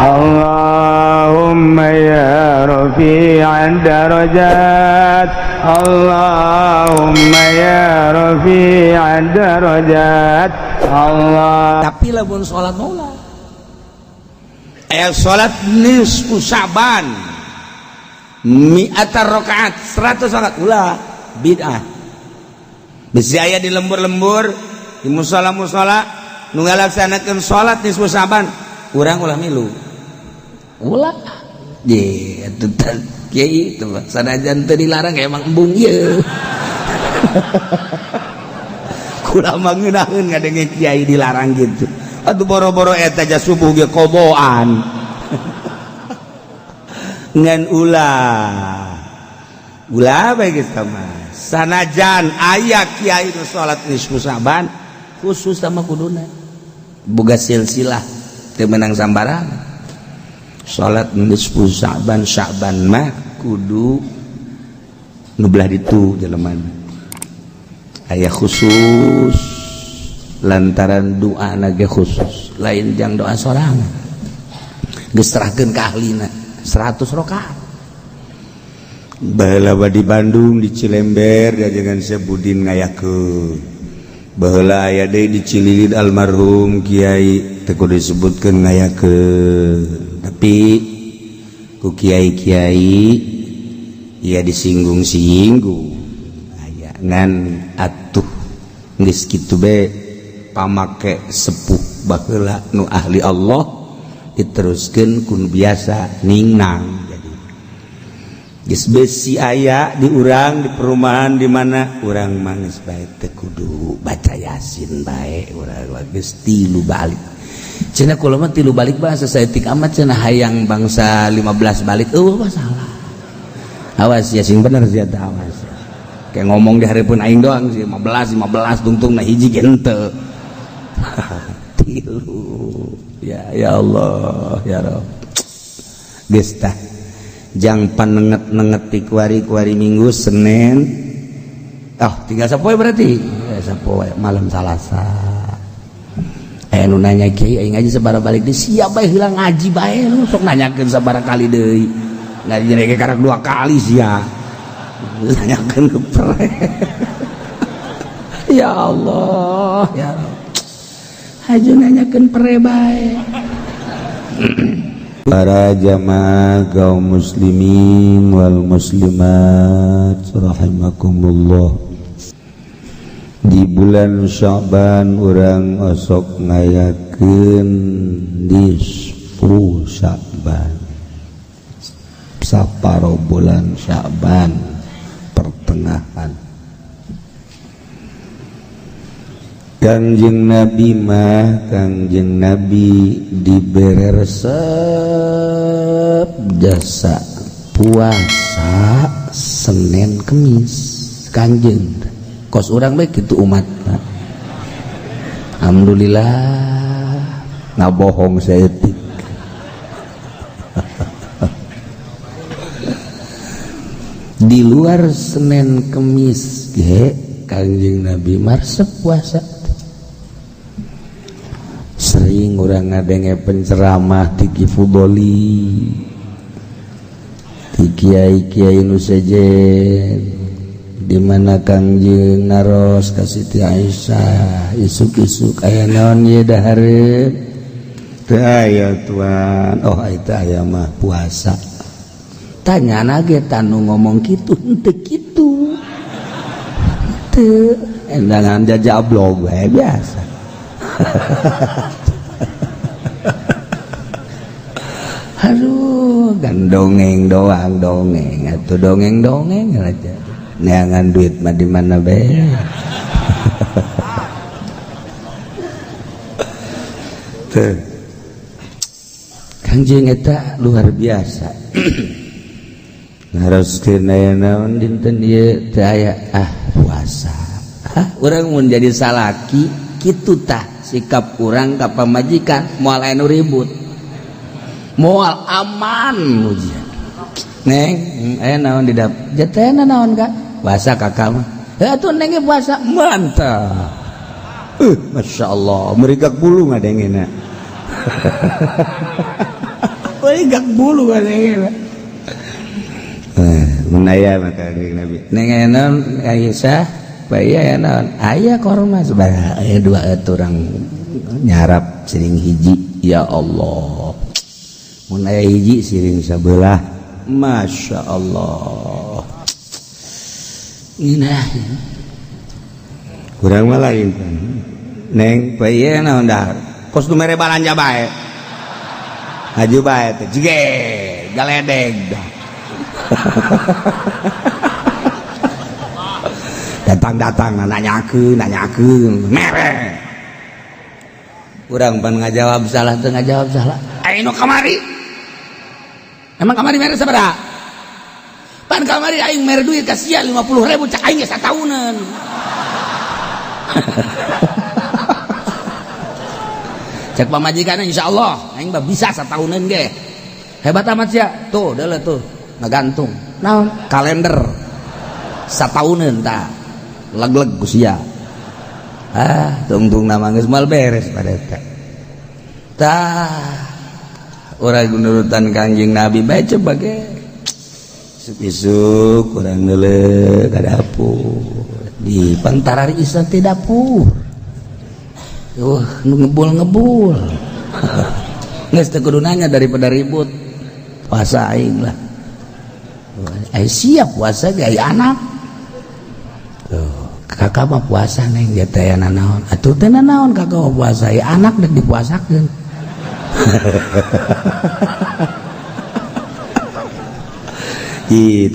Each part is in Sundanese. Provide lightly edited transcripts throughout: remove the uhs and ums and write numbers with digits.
Allahumma ya rafi'ad darajat, Allahumma ya rafi'ad darajat Allah. Tapi lamun sholat maulah sholat nisfu Sya'ban mi'atar rakaat 100 rakaat ulah bid'ah. Bisi aya di lembur-lembur di musala-musala nu ngalaksanakeun sholat nisfu Sya'ban urang ulah milu ulah ye atuh kiai itu sanajan teu dilarang emang embung ieu kumaha mah ngeunaheun ngadenge kiai dilarang gitu. Atuh boro-boro eta aja subuh ge koboan ngan ulah bae geus mah sanajan aya kiai nu salat nisfu Sya'ban khusus sama kuduna boga silsilah teu meunang sambarang salat nisfu Sya'ban mah kudu nu belah ditu jelemana aya khusus lantaran doa nage khusus lain jang doa sorangan geus serahkeun ka ahlina 100 rakaat. Baheula di Bandung di Cilember jajangan Sebudin ngayakeun baheula aya deui di Cililin almarhum Kiai teu kudu disebutkeun ngayakeun tapi ku kiai-kiai ia disinggung-singgung aya ngan atuh geus kitu bae pamake sepuh baheula nu ahli Allah diteruskeun kun biasa ningnang jadi geus besi aya di urang di perumahan di mana urang mah geus bae teu kudu baca Yasin bae urang geus tilu balik cenah kula mah tilu balik bahasa saeutik amat cenah hayang bangsa 15 balik masalah awas Yasin bener sia teh awas kayak ngomong di hareupeun aing doang sih 15 tungtung na hiji ge henteu tilu ya Allah ya Rabb geus tah jang panenget-nenget ti kuari-kuari Minggu Senin tinggal sapoe berarti sapoe malam Salasa nu nanya kiai aing ngaji sabaraha balik deui sia bae heula ngaji bae lu sok nanyakeun sabaraha kali deui ngaji ge karak 2 kali sia nanyakeun ke pre ya Allah ya Rabb aja nanyakeun pere bae. Para jamaah kaum muslimin wal muslimat rahimakumullah, di bulan Sya'ban urang osok ngayakeun nisfu Sya'ban saparo bulan Sya'ban pertengahan. Kangjeng Nabi dibere resep jasa puasa Senin Kemis Kangjeng kos urang bae kitu umat alhamdulillah ngabohong saeutik di luar Senin Kemis ge Kangjeng Nabi marsep puasa sering urang ngadenge penceramah di Kifudoli di kiai-kiai nu sejen di mana Kangjeng naros ka Siti Aisyah isuk-isuk aya naon ieu dahareun teu aya tuan eta aya mah puasa tanyana ge tanu ngomong kitu henteu kitu teu endangan jajablog we biasa aduh kan dongeng doang dongeng atuh dongeng aja neangan duit mah di mana bae tuh Kangjeng eta luar biasa ngaroskeun aya naon dinten ieu teu aya puasa urang mun jadi salaki kitu tah sikap urang ka pamajikan moal anu ribut moal aman ujian neng aya naon di dap jatena naon ka puasa kakak mah atuh neng ge puasa mantap masyaallah merigak bulu ngadengena gak bulu katanya. Menaya maka Nabi. Nengenon Aisyah, bayi naon? Aya korma sebenarnya aya dua orang nyarap siring hiji. Ya Allah. Mun aya hiji siring sabelah. Masya Allah. Inah. Kurang mah lain. Neng bayi naon dah? Kos numere balanja bae. Aju bae teh jige galedeg dah. Datang nanyakeun mere urang pan ngajawab salah teu ngajawab salah aing nu kamari emang kamari mere sabaraha pan kamari aing mere duit ka sia 50.000 cak aing geus satauneun cek pamajikan insyaallah aing mah bisa satauneun ge hebat amat sia tuh deuleu tuh ngagantung naon kalender satauneun tah leg-leg ku sia tungtung nama geus moal beres pada eta tah urang nurutan Kangjeng Nabi bae coba ge isuk urang neuleuh ka dapur di pantarari isna teh dapur nu ngebul geus teu kudu nanya daripada ribut puasa aing lah siap puasa ge anak tuh kakak mah puasa neng dia teh naon atuh teh naon kakak mah puasa anak dek dipuasakeun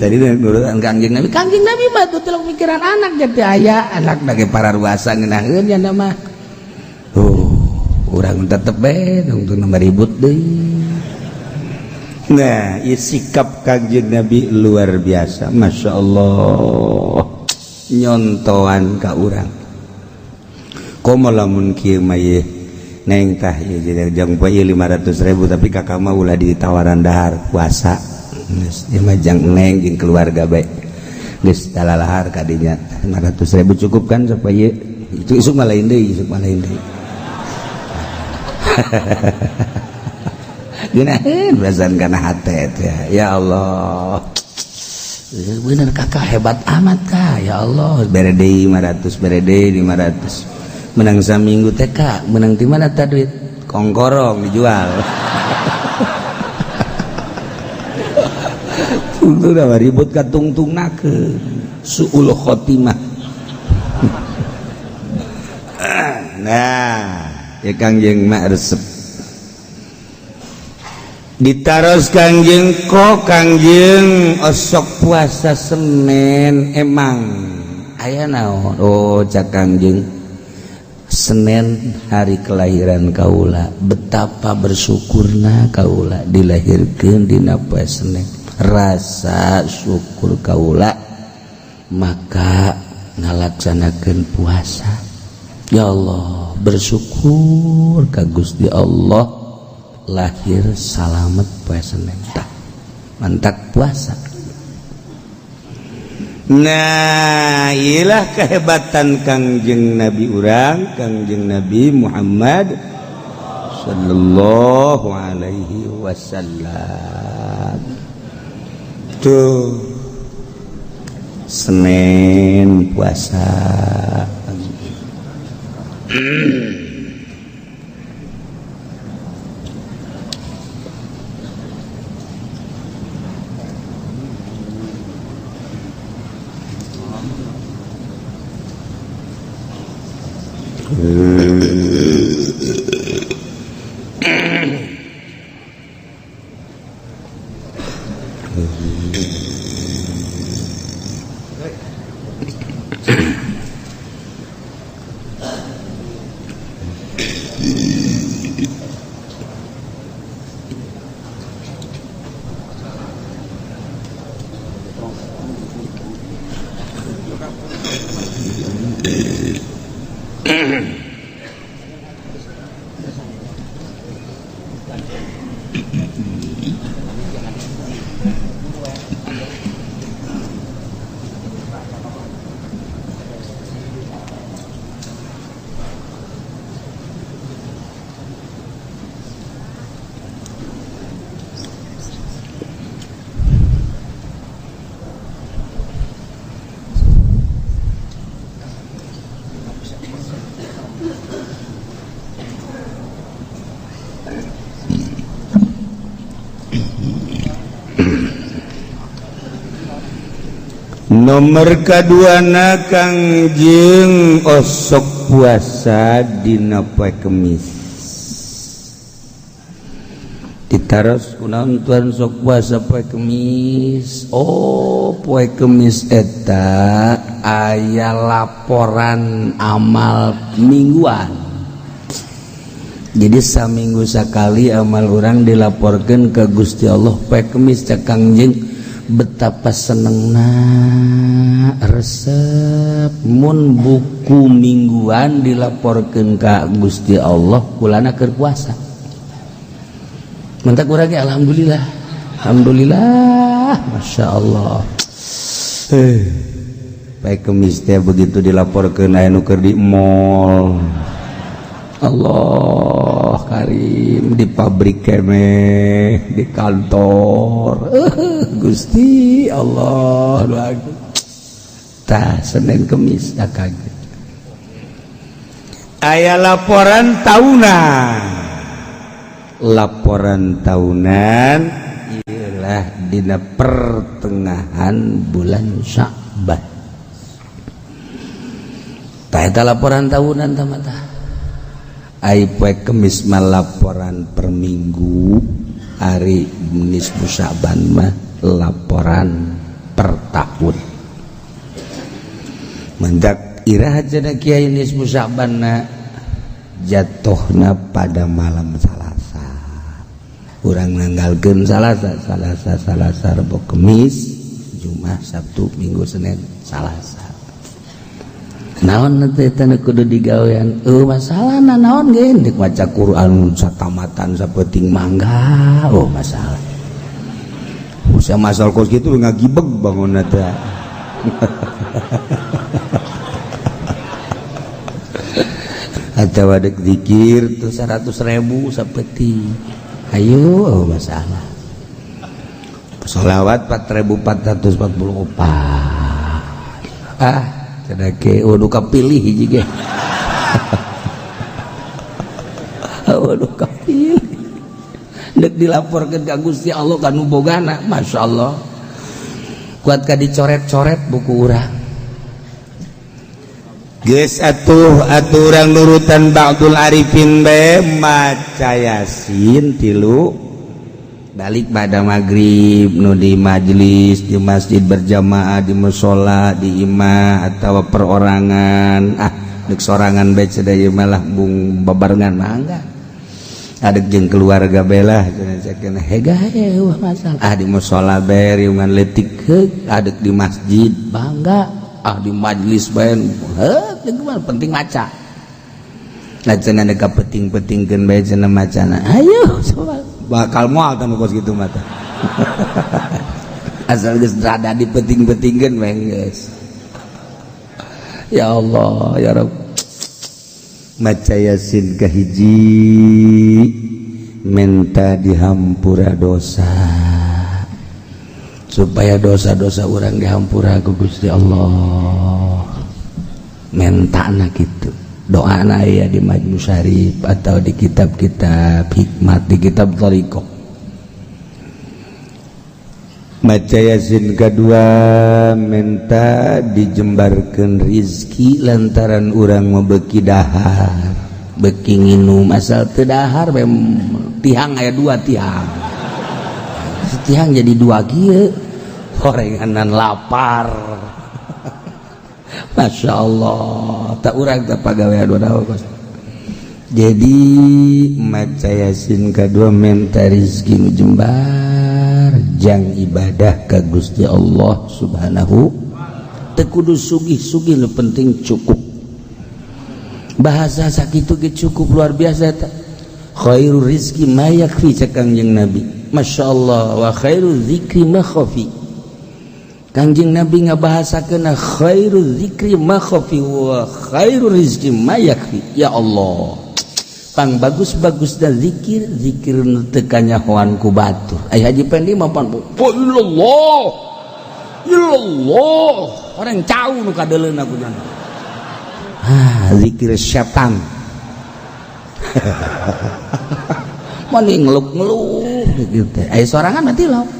tadi nurutan Kangjeng Nabi mah tuh telok pikiran anak jadi aya anak dage para ruasa ngeunaheun nya mah urang tetep bae tungtung nomor ribut deui. Nah, sikap Kangjeng Nabi luar biasa, masya Allah, nyontoan ka urang. Komo lamun kieu mah ye, neng tah ye jadi jang poe 500.000 tapi kakak mah ulah ditawaran dahar puasa. Geus ieu mah jang neng jeung keluarga bae. Geus dalalahar ka dinya 500.000 cukup kan supaya itu isuk mah lain deui, Gunain berasan karena hati ya Allah bener kakak hebat amat kak ya Allah berede 500 menang saminggu teh kak menang di mana tadi duit kongkorong dijual untuk udah ribut katungtung nake suul khotimah nah ya Kangjeng mak resep ditaros Kangjeng kok Kangjeng osok puasa Senin emang aya naon cak Kangjeng Senin hari kelahiran kaula betapa bersyukurna kaula dilahirkeun dina poe Senin rasa syukur kaula maka ngalaksanakeun puasa ya Allah bersyukur ka Gusti Allah lahir salamet poe Senin mantak puasa. Nah iyalah kehebatan Kangjeng Nabi urang Kangjeng Nabi Muhammad sallallahu alaihi wasallam tuh Senin puasa nomor kaduana Kangjeng osok puasa dina poe Kemis ditaros kunaon tuan sok puasa poe Kemis. Oh poe Kemis eta aya laporan amal mingguan. Jadi saminggu sakali amal orang dilaporkan ke Gusti Allah poe Kemis cak Kangjeng. Betapa senengna resep mun buku mingguan dilaporkan ke Gusti Allah kulana keur puasa. Mentak urang ge alhamdulillah. Alhamdulillah, Masya Allah. Poe Kemis teh begitu dilaporkeun aya nu keur di mall. Allah karim di pabrik kemeh di kantor Gusti Allah doaku tah Senin Kemis dah kaget aya laporan tahunan ialah dina pertengahan bulan Sya'ban tah eta laporan tahunan tah mata ai poe Kemis mah laporan per minggu, hari nisfu Sya'ban mah laporan per tahun. Mendak iraha cenah kiai nisfu Sya'ban na jatuhna pada malam Salasa. Urang nanggalkeun Salasa Rebo Kemis, Jumat, Sabtu, Minggu, Senin, Salasa. Naon teh teh kudu digawean masalahna naon ge dik maca Quran satamatan sapeting mangga masalah usaha masal kos kitu ngagibeg bangunna teh atawa dek zikir tuh 100.000 sapeting ayo masalah sholawat 4.444 Cadake waduh kapilih hiji ge. Waduh kapilih. Dek dilaporkeun ka Gusti Allah kanu bogana, masyaallah. Kuat ka dicoret-coret buku urang. Geus atuh urang nurutan ba'dul arifin bae maca Yasin 3 balik pada maghrib nu di majelis di masjid berjamaah di mushola di imah atau perorangan dek sorangan bae cenah malah bung babarengan mangga adek jeung keluarga belah cenah hega wah masalah di mushola bae riungan leutik adek di masjid bangga di majelis bae penting maca nah cenah dek peting-petingkeun bae cenah macana ayo coba bakal moal tanu kos gitu mata asal geus rada dipeting-petingkeun we geus ya Allah ya Rabb maca Yasin kahiji minta dihampura dosa supaya dosa-dosa urang dihampura ku Gusti Allah mentana kitu doana aya di Majmu Syarif atau di kitab-kitab hikmat di kitab Thariqah maca Yasin kedua minta dijembarkeun rizki lantaran urang membeki dahar beki nginum asal teu dahar tihang aya 2 tihang setihang jadi 2 kieu gorenganan lapar Masya Allah tak urang tak pagawean wadau jadi maca Yasin kedua minta rizki jembar jang ibadah ka Gusti Allah subhanahu teu kudu sugih-sugih nu penting cukup bahasa sakitu ge cukup luar biasa ta khairul rizki ma yakfi cak Kangjeng Nabi Masya Allah wa khairul zikri ma khafi Kangjeng Nabi ngabahasakeun khairul zikri ma khafi wa khairul rizqi ma yakfi ya Allah pang bagus-bagusna zikir nu teu kanyahoan ku batur aya haji pendi mah pan illallah orang cau nu kadeuleun aku dan zikir setan mani ngeluk-ngeluk gitu aya sorangan mah tilok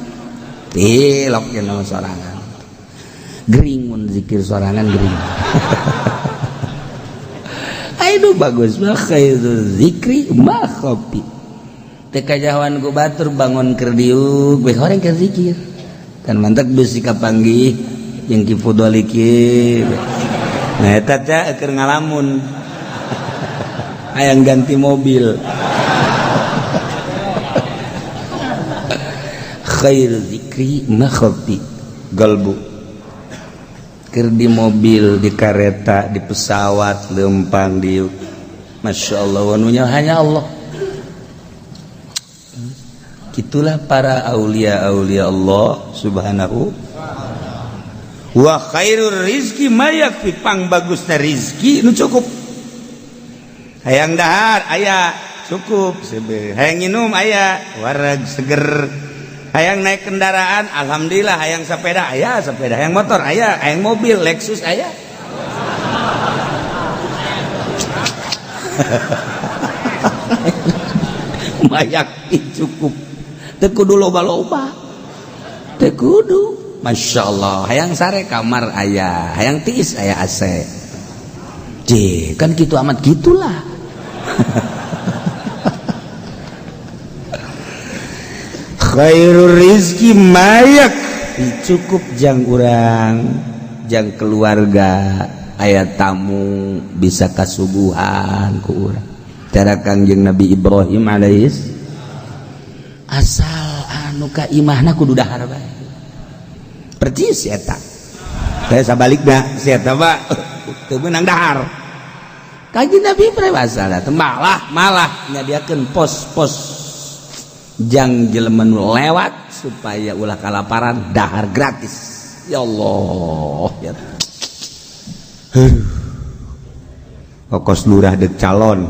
tilok cenah sorangan gering mun zikir sorangan gering. Aduh bagus mah khairu zikri mah kopi. Teu kajahoan ku batur bangun keur diuk we horeng keur zikir. Kan mantep bisi kapanggih jeung ki fudoli kieu. Nah eta teh keur ngalamun. Hayang ganti mobil. Khairu zikri mah kopi. Galbu keur di mobil, di kereta, di pesawat, lempang diuk. Masya Allah, wanunya hanya Allah. Itulah para aulia-aulia Allah subhanahu. Wa khairur rizki mayakfi, pang bagusna rizki nu cukup. Hayang dahar aya cukup, hayang minum aya wareg seger. Hayang naik kendaraan, alhamdulillah. Hayang sepeda, aya sepeda. Hayang motor, aya. Hayang mobil, Lexus, aya. Mayak cukup. Teu kudu loba-loba. Teu kudu. Masya Allah. Hayang sare kamar aya. Hayang tiis aya AC. Kan gitu amat gitulah. Khairul rizki mayak cukup jang urang jang keluarga aya tamu bisa kasuguhan ku urang cara Kangjeng Nabi Ibrahim alaihis asal anu ka imahna kudu dahar bae percis eta saya sabalikna si eta mah teu meunang dahar Kangjeng Nabi Ibrahim asal malah nyadiakeun pos-pos jang jelema nu lewat supaya ulah kalaparan dahar gratis. Ya Allah ya. Ongkos lurah dek calon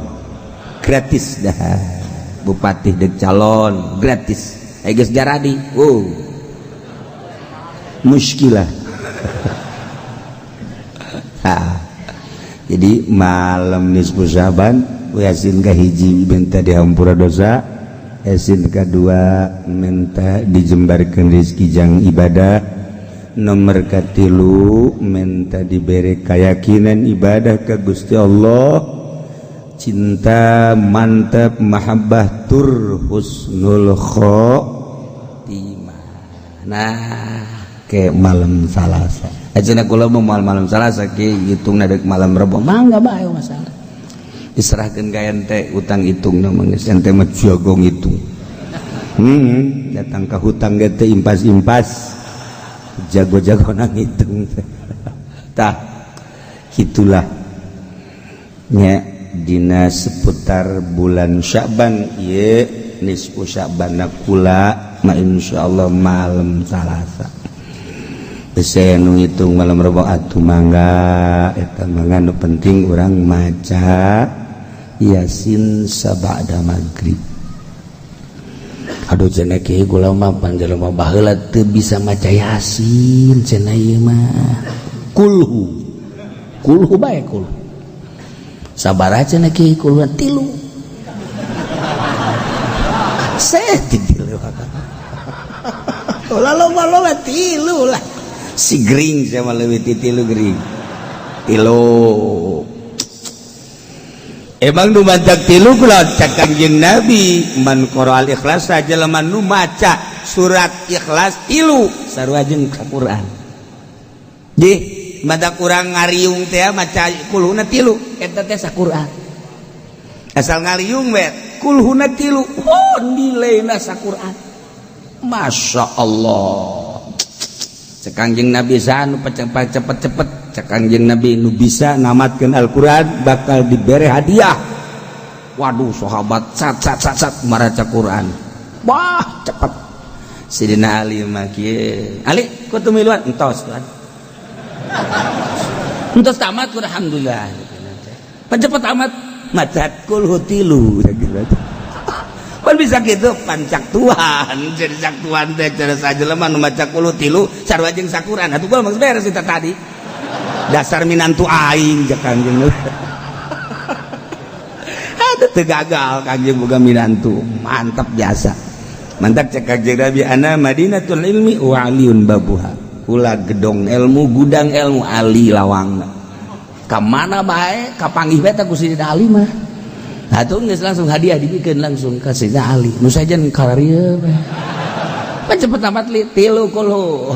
gratis dah. Bupati dek calon gratis. Geus jaradi. Muskilah. Jadi malam nisfu Syaban Yasin kahiji minta dihampura dosa. Yasin kedua minta dijembarkan rezeki jang ibadah. Nomor katilu minta diberi keyakinan ibadah ke Gusti Allah. Cinta mantap mahabbah tur husnul khotimah. Nah ke malam Salasa ajeuna kula mau malam Salasa ke hitungna deuk malam Rebo mangga bae masalah. Diserahkan ka ente utang hitung geus ente mah jagong hitung. Datang ke hutang ge teh impas-impas jago-jago nang hitung. Tah kitulah nya dina seputar bulan Sya'ban ieu nisfu Sya'ban kula ma insyaallah malam Salasa. Saya nu hitung malam Rebo atuh mangga eta mangga nu penting urang maca Yasin sabada maghrib. Aduh cenah kieu kula mah panjelema baheula teu bisa maca Yasin cenah ieu mah. Kulhu bae kulhu. Sabaraha cenah kieu kulhu 3. Saya tilu. Ulah loba 3 lah. Si gering sama leuwih ti 3 gering. 3 Emang nu maca 3 kula cak Kangjeng Nabi man qaraal ikhlas saja jelema nu maca surat ikhlas 3 sarua jeung Al-Qur'an. Di madak urang ngariung teh maca kulhuna 3 eta teh Al-Qur'an. Asal ngariung we kulhuna 3 oh nilaina Al-Qur'an. Masya Allah. Cak Kangjeng Nabi sanu cepet-cepet cak Kangjeng Nabi nu bisa namatkeun Al-Qur'an bakal diberi hadiah. Waduh sahabat sat maraca Qur'an. Wah cepet. Sidina Ali mah kieu. Ali kudu miluan entos kan. Entos tamat kudu alhamdulillah. Cepet tamat maca kulhu 3. Pan bisa gitu pancak Tuhan jadi sak Tuhan teh cara sajelema nu maca kulhu 3 sarua jeung Al-Qur'an atuh kul mah beres eta tadi dasar minantu aing jak Kangjeng atuh teu gagal Kangjeng boga minantu mantap biasa mantap cek Kangjeng Nabi ana Madinatul ilmi wa aliyun babuha Kula gedong ilmu, gudang ilmu, ali lawang. Kamana bae, kapanggih bae ku Sayyidina Ali mah. Atuh geus langsung hadiah dibikeun langsung ka Sayyidina Ali. Nu sajen kararieu bae. Pan cepet amat li 3 kulhu.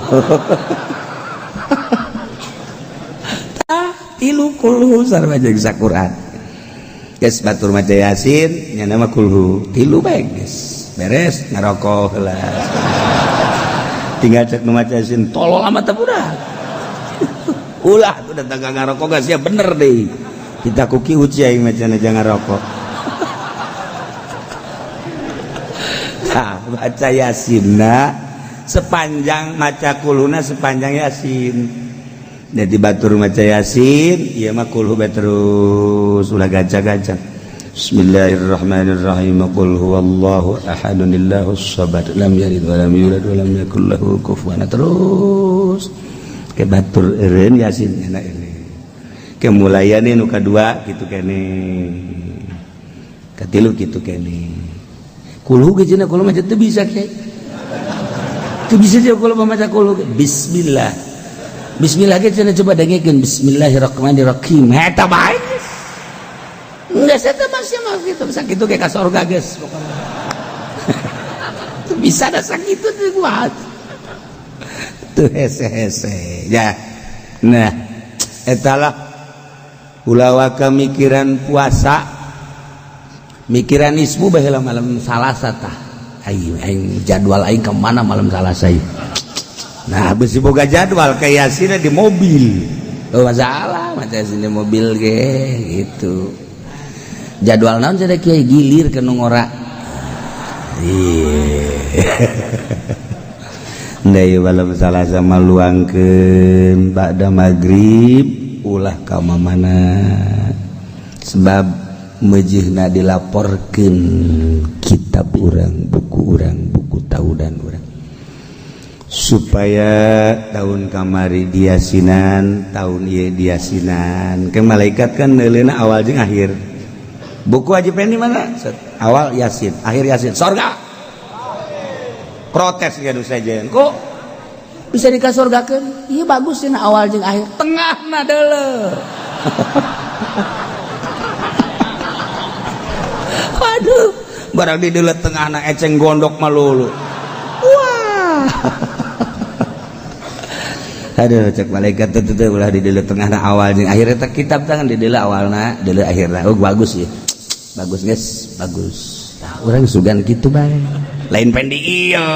3 kulhu sareng jeung Quran. Geus batur maca Yasin, nya nama kulhu. 3 bae geus. Beres ngarokok heula. Tinggal cek nu maca Yasin tolol amat teh budak. Ulah tuh datang ka ngarokok geus ya bener deui. Kita kuki uci aing macana jangan ngarokok. Nah, baca Yasinna sepanjang maca kulhuna sepanjang Yasin. Jadi batur maca Yasin, ieu mah kulhu bae terus ulah gaca-gaca. Bismillahirrahmanirrahim. Qul huwallahu ahadun illahus samad lam yalid wa lam yulad wa lam yakul lahu kufuwan. Terus ke batur eureun Yasin nya ini. Ke mulayane nu kadua kitu kene. Katilu kitu kene. Kulhu ge cenah kulhu mah teu bisa kiai. Teu bisa je kulhu maca kulhu. Bismillah. Bismillah ge cenah coba dengekeun Bismillahirrahmanirrahim. Eta bae. Enggak saya masih mah gitu, sakitu kayak ka surga geus pokona. Bisa da sakitu teh kuat. Tuh hese-hese. Ya. Nah, eta lah ulah mikiran puasa. Mikiran isbu baheula malam Salasa tah. Aing jadwal aing ke mana malam Salasa ieu. Nah, beusi boga jadwal kayak Yasin di mobil. Oh, masalah maca Yasin di mobil ge gitu. Jadwal naon cenah kiai gilir ke nu ngora. Ndai malam Salasa maluangkeun ba'da magrib ulah ka mamana. Sebab mejihna dilaporkeun kitab urang, buku taudan urang. Supaya tahun kamari diasinan, tahun ieu diasinan. Ke malaikat kan neuleuna awal jeung akhir. Buku Haji Pendi mana? Awal Yasin, akhir Yasin. Sorga. Protes gaduh saja. Kok bisa dikasorgakeun? Iya bagus cenah awal jeung akhir. Tengahna deuleu. Waduh, barang di deuleu tengahna eceng gondok malulu. Wah. Aduh, cek malaikat teu ulah di deuleu tengahna awal jeung akhir eta kitab tangan di deuleu awalna, deuleu akhirna. Oh bagus ya. Bagus guys, bagus. Nah, orang sugan gitu bae. Lain pendi ieu.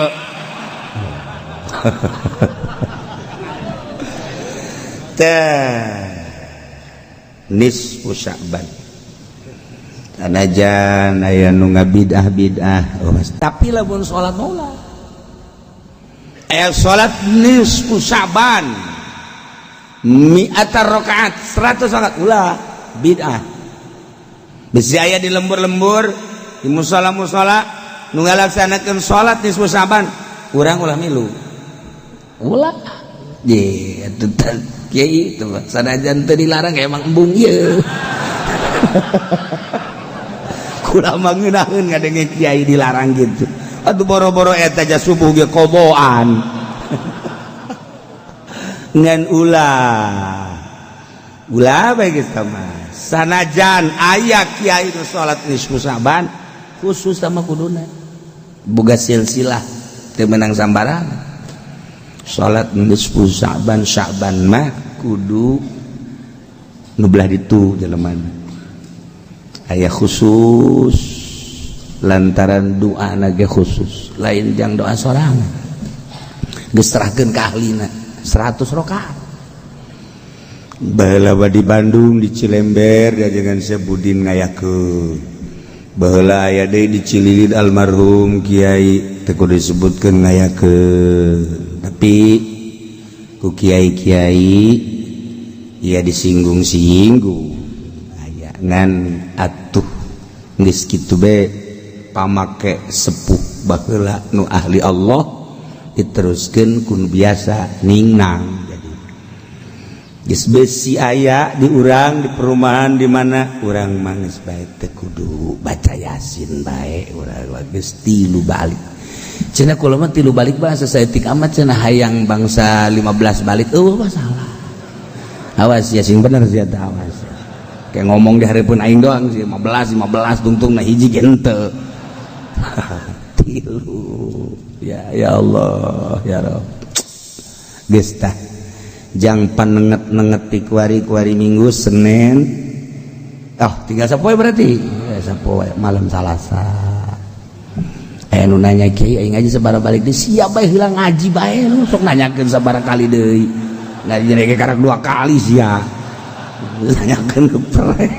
Nisfu Sya'ban. Anajan aya nu ngabidah-bidah. Oh, tapi lamun salat maula. Aya salat nisfu Sya'ban. 100 rakaat, 100 rakaat ulah bid'ah. Bisi aya di lembur-lembur di musola-musola nu ngalaksanakeun salat nisfu Sya'ban, urang ulah milu. Ulah. Ye, atuh kiai itu sanajan teu dilarang emang embung ieu. Kula mah ngeunaheun ngadenge kiai dilarang gitu. Atuh boro-boro eta ja subuh ge qodoan. Ngan ulah bae geus mah. Sanajan aya kiai nu salat nisfu Sya'ban khusus sama kuduna boga silsilah teu meunang sambarang salat nisfu Sya'ban mah kudu nu belah ditu jeleman aya khusus lantaran doa ge khusus lain jang doa sorangan geus serahkeun ka ahlina 100 rakaat. Baheula di Bandung di Cilember jajangan Sebudin ngayakeun. Baheula aya deui di Cililin almarhum Kiai teu kudu disebutkeun ngayakeun. Tapi ku kiai-kiai ya disinggung-singgung. Aya ngan atuh geus kitu bae pamake sepuh baheula nu ahli Allah diteruskeun kun biasa ningnang. Geus besi aya di urang di perumahan di mana urang mangis bae teu kudu baca Yasin bae urang geus 3 balik cenah kula mah 3 balik bahasa saeutik amat cenah hayang bangsa 15 balik masalah. Awas ya sing bener sia teh awas. Kayak ngomong di hareupeun aing doang sih 15 tungtungna hiji ge henteu. 3 ya Allah ya Rabb. Geus tah jang panenget-nenget kuari minggu Senin tinggal sapoe berarti ya sapoe malam Salasa nu nanya kiai aing ngaji sabaraha balik deui siap bae hilang ngaji bae lu sok nanyakeun sabaraha kali deui ngaji ge karek 2 kali sia nanyakeun ke pere.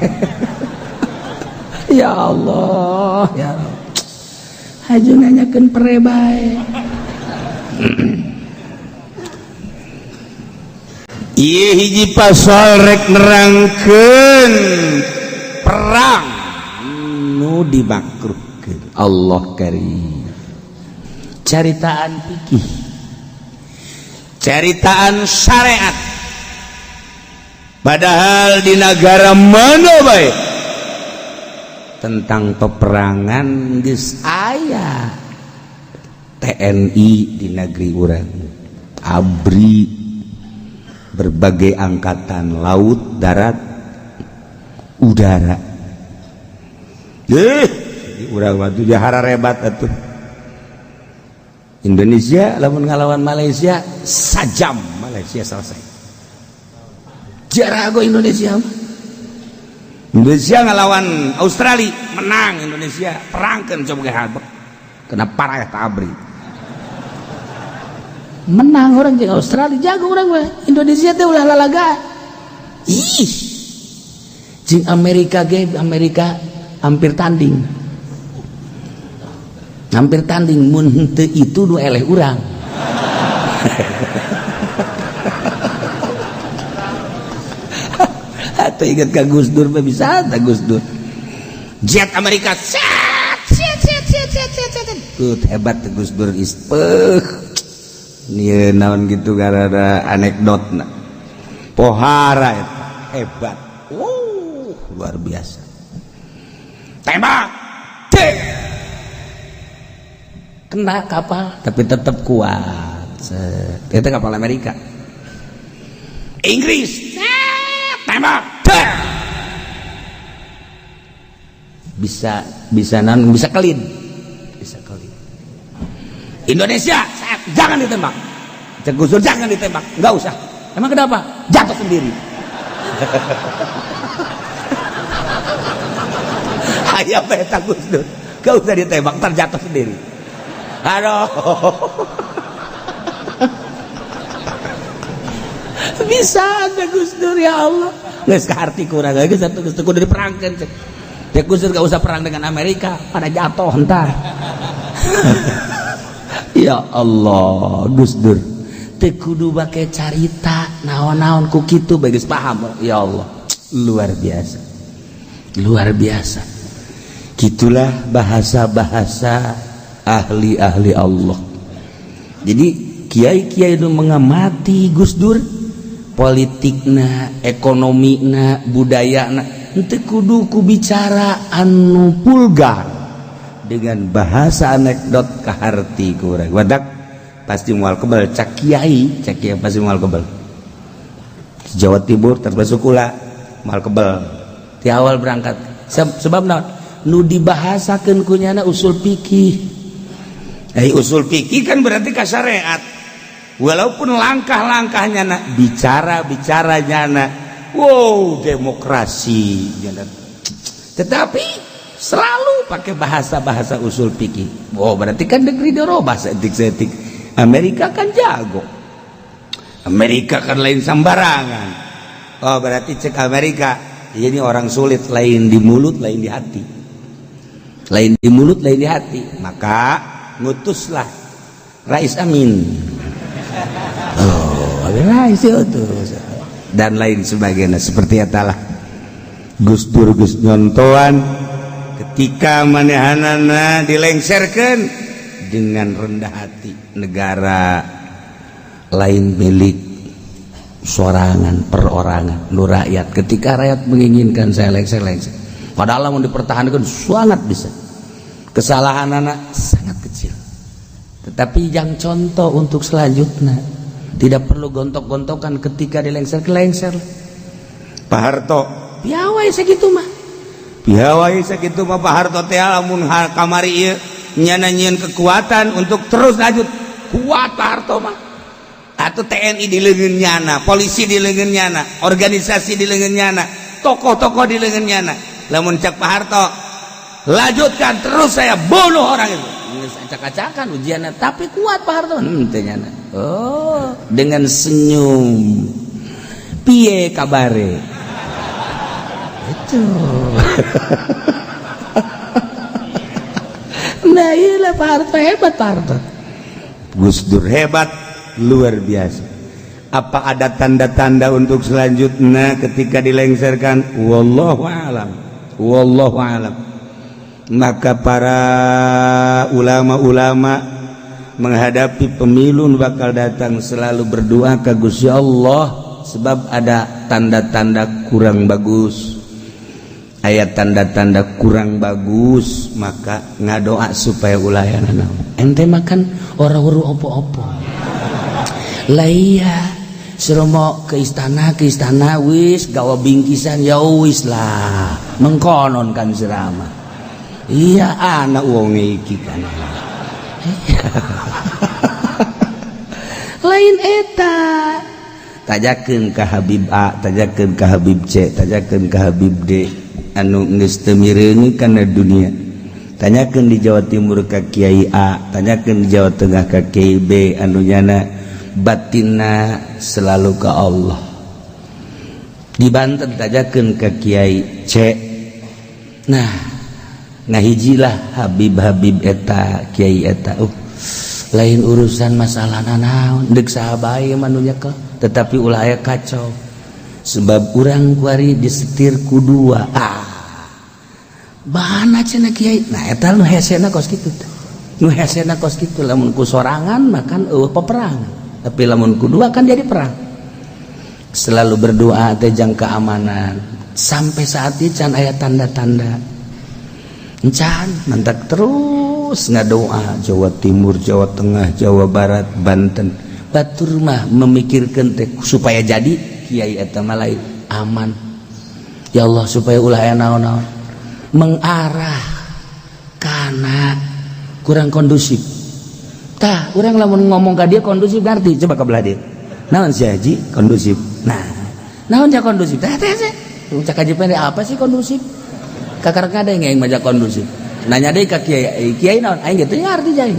Ya Allah ya Rabb haju nanyakeun pere bae. Ieu hiji pasal rek nerangkeun perang nu dimakruhkeun Allah karim. Caritaan fikih, caritaan syariat. Padahal di negara mana bae tentang peperangan geus aya TNI di negeri urang, ABRI, berbagai angkatan laut, darat, udara. Urang mah tuh jahara rebat atuh. Indonesia lamun ngalawan Malaysia sajam Malaysia selesai. Jarago Indonesia. Indonesia ngalawan Australia menang Indonesia, perangkeun coba habek. Kena parah ya ABRI. Menang orang jeung Australia jago orang mah. Indonesia teh ulah lalaga. Ih. Jeung Amerika hampir tanding. Hampir tanding mun henteu itu nu eleh urang. Atuh inget ka Gus Dur mah bisa ta Gus Dur. Jet Amerika set. Hebat Gus Dur Nih naon gitu gara-gara anekdotna pohara eta hebat luar biasa tembak kena kapal tapi tetap kuat itu kapal Amerika Inggris tembak bisa kelin Indonesia jangan ditembak, Cek Gus Dur jangan ditembak, nggak usah. Emang kenapa? Jatuh sendiri. Hayam beta Gus Dur, nggak usah ditembak, terjatuh sendiri. Aduh, bisa ada Gus Dur ya Allah. Nggak sekarti kurang lagi satu Gus Dur dari perangkan. Cek Gus Dur nggak usah perang dengan Amerika, pada jatuh ntar. Ya Allah Gus Dur teu kudu bake carita naon-naon ku kitu bae geus paham. Ya Allah luar biasa gitulah bahasa-bahasa ahli-ahli Allah. Jadi kiai-kiai itu mengamati Gus Dur politikna, ekonomina, budayana teu kudu ku bicara anu vulgar dengan bahasa anekdot kaharti kurang wadak pasti mual kebal cak kiai pasti mual kebal Jawa Timur termasuk kula mual kebal di awal berangkat sebab nu dibahasakeun kunyana usul fikih usul fikih kan berarti ka syariat walaupun langkah-langkahnya bicaranya demokrasi tetapi selalu pakai bahasa usul fikih. Berarti kan negeri dirobah seetik Amerika kan jago. Amerika kan lain sembarangan. Berarti cek Amerika ini orang sulit, lain di mulut lain di hati. Lain di mulut lain di hati. Maka ngutuslah Rais Amin. Rais utus dan lain sebagainya seperti itulah. Gus Dur Gus nyontoan ketika manehanana dilengserkan dengan rendah hati negara lain milik sorangan perorangan nu rakyat ketika rakyat menginginkan saya lengser padahal mau dipertahankan sangat bisa kesalahan anak sangat kecil Tetapi yang contoh untuk selanjutnya, tidak perlu gontok-gontokan ketika dilengser ke lengser. Pak Harto Piawai segitu mah. piawai sakitu mah Pak Harto teh lamun kamari ieu nyana nyieun kekuatan untuk terus lanjut. Kuat Pak Harto mah. Atuh TNI di leungeun nyana, polisi di leungeun nyana, organisasi di leungeun nyana, tokoh-tokoh di leungeun nyana. Lamun cak Pak Harto, lanjutkan terus saya bunuh orang itu. Acak-acakan ujiannya, tapi kuat Pak Harto. Nyana. Oh, dengan senyum. Piye kabare? Itu. Nah, iyalah Pak Harto, hebat Pak Harto. Gus Dur hebat, luar biasa. Apa ada tanda-tanda untuk selanjutnya ketika dilengserkan? Wallahu a'lam. Wallahu a'lam. Maka para ulama-ulama menghadapi pemilu bakal datang selalu berdoa ke Gusti Allah, sebab ada tanda-tanda kurang bagus. Ayat tanda-tanda kurang bagus, maka ngadoa supaya ulayana. Ente makan orang-orang opo-opo. Lah iya, suruh mau ke istana wis gawa bingkisan ya wis lah. Mengkonon kan serama. Iya anak wong iki kan. Lain eta. Tajakeun ka Habib A, tajakeun ka Habib C, tajakeun ka Habib D. Anu geus teu mireungeun kana dunia. Tanyakeun di Jawa Timur ka Kiai A, tanyakeun di Jawa Tengah ka Kiai B, anu nyana batinna selalu ka Allah. Di Banten tajakeun ka Kiai C. Nah, ngahijilah Habib-habib eta, Kiai eta. Lain urusan masalah naon, deuk sahabae manunya ke, tetapi ulah aya kacau. Sebab urang kuari disetir ku dua. Bahana cenah Kiai. Nah eta nu hesena kos kitu. Nu hesena kos kitu, lamun ku sorangan makan peperangan. Tapi lamun ku dua kan jadi perang. Selalu berdoa teh jang keamanan. Sampai saat itu can aya tanda-tanda. Encan mantak terus ngadoa Jawa Timur, Jawa Tengah, Jawa Barat, Banten. Batur mah memikirkeun teh supaya jadi Kiai eta malai aman. Ya Allah supaya ulah aya naon-naon mengarah kana kurang kondusif. Tah, urang lamun ngomong ka dia kondusif ngarti, coba ka belah dia. Naon si Haji kondusif. Nah, naon ja kondusif? Teh cak Haji pendek apa sih kondusif? Kakar ada yang maja kondusif. Nanya deui ka Kiai, Kiai naon? Aing ge teu ngarti jai.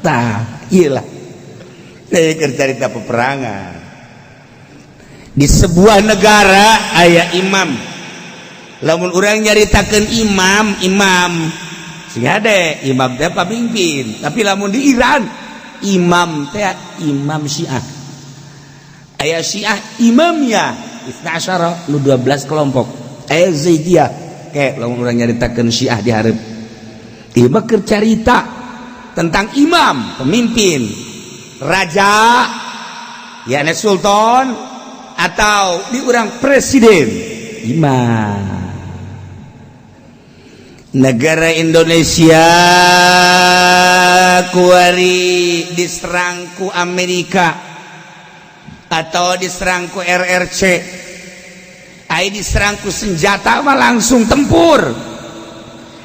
Tah, iyalah. Keur carita peperangan. Di sebuah negara aya imam. Lamun urang nyaritakeun imam sing hade imam teh pamimpin. Tapi lamun di Iran imam teh imam Syiah. Aya Syiah imamnya Isna Asyara nu 12 kelompok. Aya Zaidiyah. Kayak lamun urang nyaritakeun Syiah di hareup. Ieu mah keur carita tentang imam, pemimpin, raja, ya sultan, atau di urang presiden, imam. Negara Indonesia kuari diserang ku Amerika atau diserang ku RRC, ai diserang ku senjata mah langsung tempur.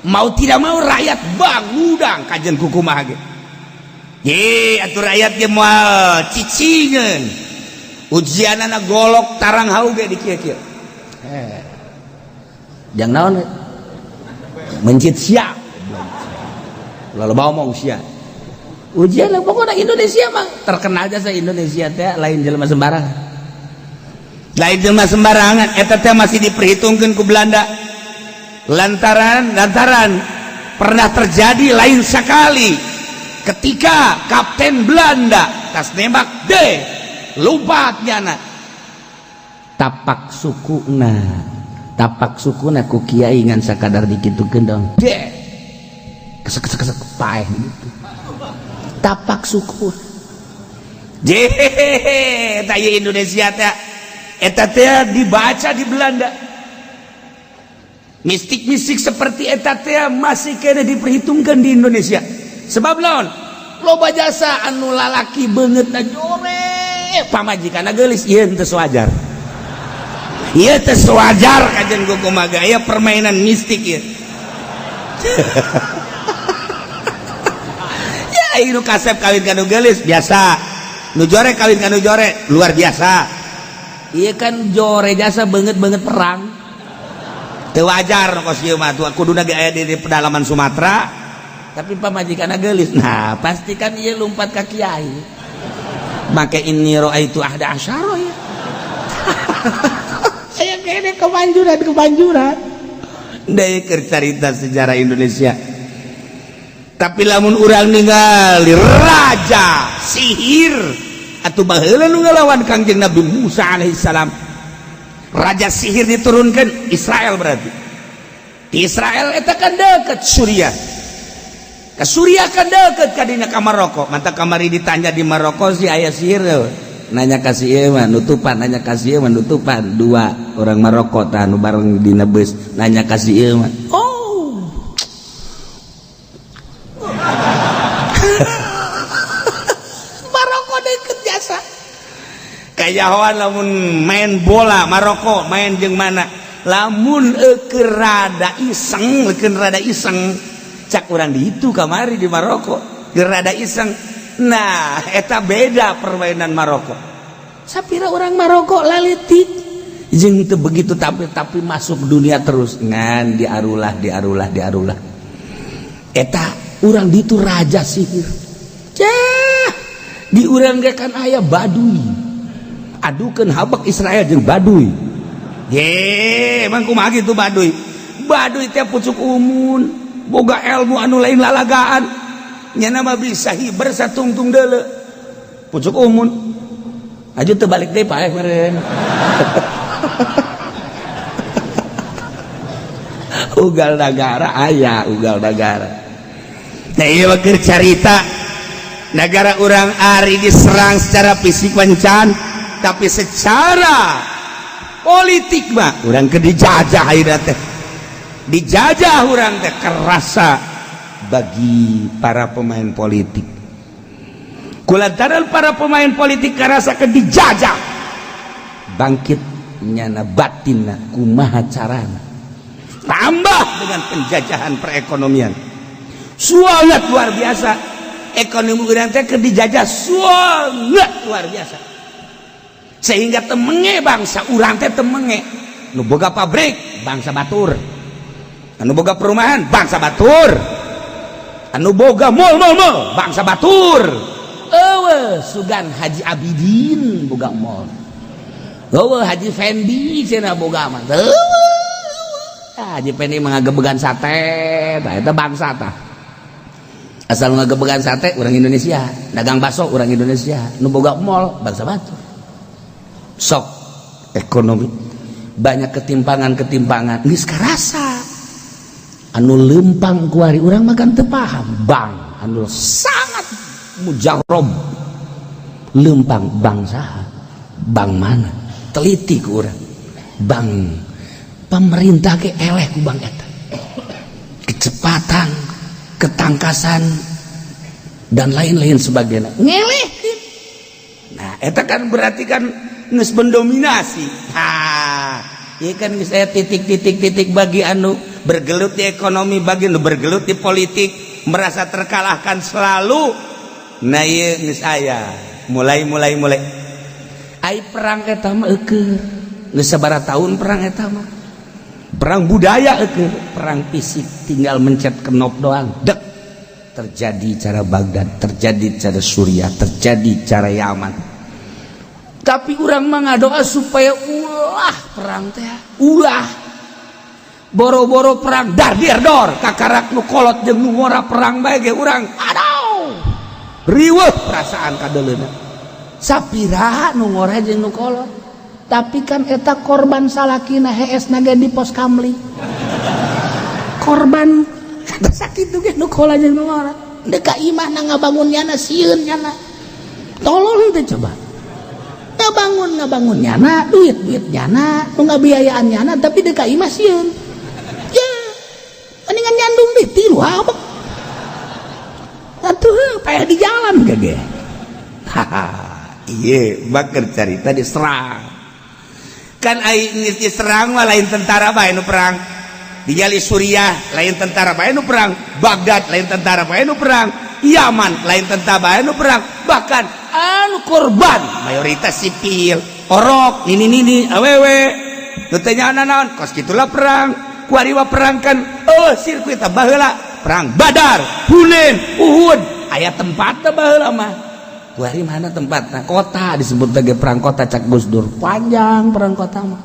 Mau tidak mau rakyat bangudang kajian kukumaha ge. Ye atuh rakyat ge moal cicingeun. Ujianana golok tarang hau ge di kieu-kieu. Jang naon we? Mencit sia. Lalu ngomong sia. Ujian lah pokoknya Indonesia mah terkenal aja Indonesia teh lain jelema sembarangan. Lain jelema sembarangan eta teh masih diperhitungkeun ku Belanda. Lantaran pernah terjadi lain sekali ketika Kapten Belanda tas nembak lompatnya tapak sukuna ku kiai ngan sakadar dikitukeun dong kesek paeh gitu tapak suku eta Indonesia teh eta teh dibaca di Belanda. Mistik-mistik seperti eta teh masih kena diperhitungkan di Indonesia. sebab lawan loba jasa anu lalaki banget na jore pamajikan gelis ieu teu wajar. Ieu teu wajar kajen kumaha aya permainan mistik ieu. Ya ieu kasep kawin kanu gelis biasa. Nu jore kawin kanu jore luar biasa. Ieu kan jore jasa banget perang. Teu wajar kos ieu mah kuduna ge aya di pedalaman Sumatera tapi pamajikanna gelis. Nah, pastikan ieu lompat ka kiai. Make inni raaitu ahda asyara ya. Aya kene kebanjuran. Deui keur carita sejarah Indonesia. Tapi lamun urang ningali raja sihir atuh baheula nu ngalawan Kangjeng Nabi Musa alaihi salam. Raja sihir diturunkan Israel berarti. Di Israel eta kan deket Suriah. Ke Suriah kan deket kadina ka Maroko. Manta kamari ditanya di Maroko si aya sihir. Nanya ka si ieu mah nutupan, nanya ka si ieu mah nutupan. Dua orang Maroko tah nu bareng dina beus nanya ka si ieu mah. Oh. Maroko deket jasa. Kayahoan lamun main bola Maroko main jeung mana lamun keur rada iseng cak urang di itu kamari di Maroko keur rada iseng. Nah eta beda permainan Maroko. Sapira orang Maroko laletik jeung teu begitu tapi masuk dunia terus ngan diarulah eta urang di itu raja sihir. Cah di urang ge kan aya Baduy adukeun habak Israel jeung Baduy. Ye, emang kumaha kitu Baduy? Baduy teh pucuk umun, boga ilmu anu lain lalagaan. Nyana mah bisa hiber satungtung deuleu. Pucuk umun. Aju teu balik deui paeh meureun. Ugal nagara aya, ugal nagara. Nah ieu mah keur carita negara urang ari diserang secara fisik wancan. Tapi secara politik mah urang ke dijajah ayeuna teh. Dijajah urang teh kerasa bagi para pemain politik. Kulantaran para pemain politik kerasa ke dijajah. Bangkit nyana batinna kumaha carana. Tambah dengan penjajahan perekonomian. Sangat luar biasa. Ekonomi urang teh ke dijajah sangat luar biasa. Sehingga temenge bangsa urang teh temenge nu boga pabrik bangsa batur, anu boga perumahan bangsa batur, anu boga mall bangsa batur. Eueuh sugan Haji Abidin boga mall, eueuh Haji Fendi cenah boga mah. Haji Fendi mah ngagebegan sate, tah eta bangsa tah. Asal ngagebegan sate urang Indonesia, dagang baso urang Indonesia, nu boga mall bangsa batur. Sok ekonomi banyak ketimpangan geus karasa anu lempang kuari urang makan teu paham bang anu sangat mujarab lempang bangsa bang mana teliti ku urang bang pemerintah ke eleh ku bang eta kecepatan ketangkasan dan lain-lain sebagainya ngelehkeun. Nah eta kan berarti kan geus mendominasi. Ieu kan geus aya titik bagi anu bergelut di ekonomi, bagi anu bergelut di politik, merasa terkalahkan selalu. Nah ieu geus aya mulai. Ai perang eta mah eukeur. Geus sabaraha taun perang eta mah. Perang budaya eukeur, perang fisik tinggal mencet kenop doang. Dek terjadi cara Baghdad, terjadi cara Suriah, terjadi cara Yaman. Tapi urang mah ngadoa supaya ulah perang teh ulah boro-boro perang dar dor kakarak nu kolot jeung nu ngora perang bae ge urang aduh riweuh perasaan kadeuleuna sapira nu ngora jeung nu kolot tapi kan eta korban salakina heesna ge di pos kamli korban kada sakitu ge nu kolot jeung nu ngora deuk ka imah na ngabangun nyana sieun nyana tolol teh coba ngabangun nyana duit nyana nu ngabiayaan nyana tapi deuk ka imah sieun ya mendingan nyandung di tilu apa payah di jalan kage. Iya, bakar cerita diserang. Kan aing diserang mah lain tentara bae nu perang. Di Jali Suriah lain tentara bae nu perang. Baghdad lain tentara bae nu perang. Yaman lain tentara bae nu perang. Bahkan anu korban mayoritas sipil. Orok nini awewe. Nu teh nyaana naon? Kos kitulah perang. Kuari mah perang kan sirkuit baheula perang Badar, Hunain, Uhud. Aya tempatna baheula mah. Kuari mana tempatnya? Kota disebut sebagai perang kota cak Gus Dur. Panjang perang kota mah.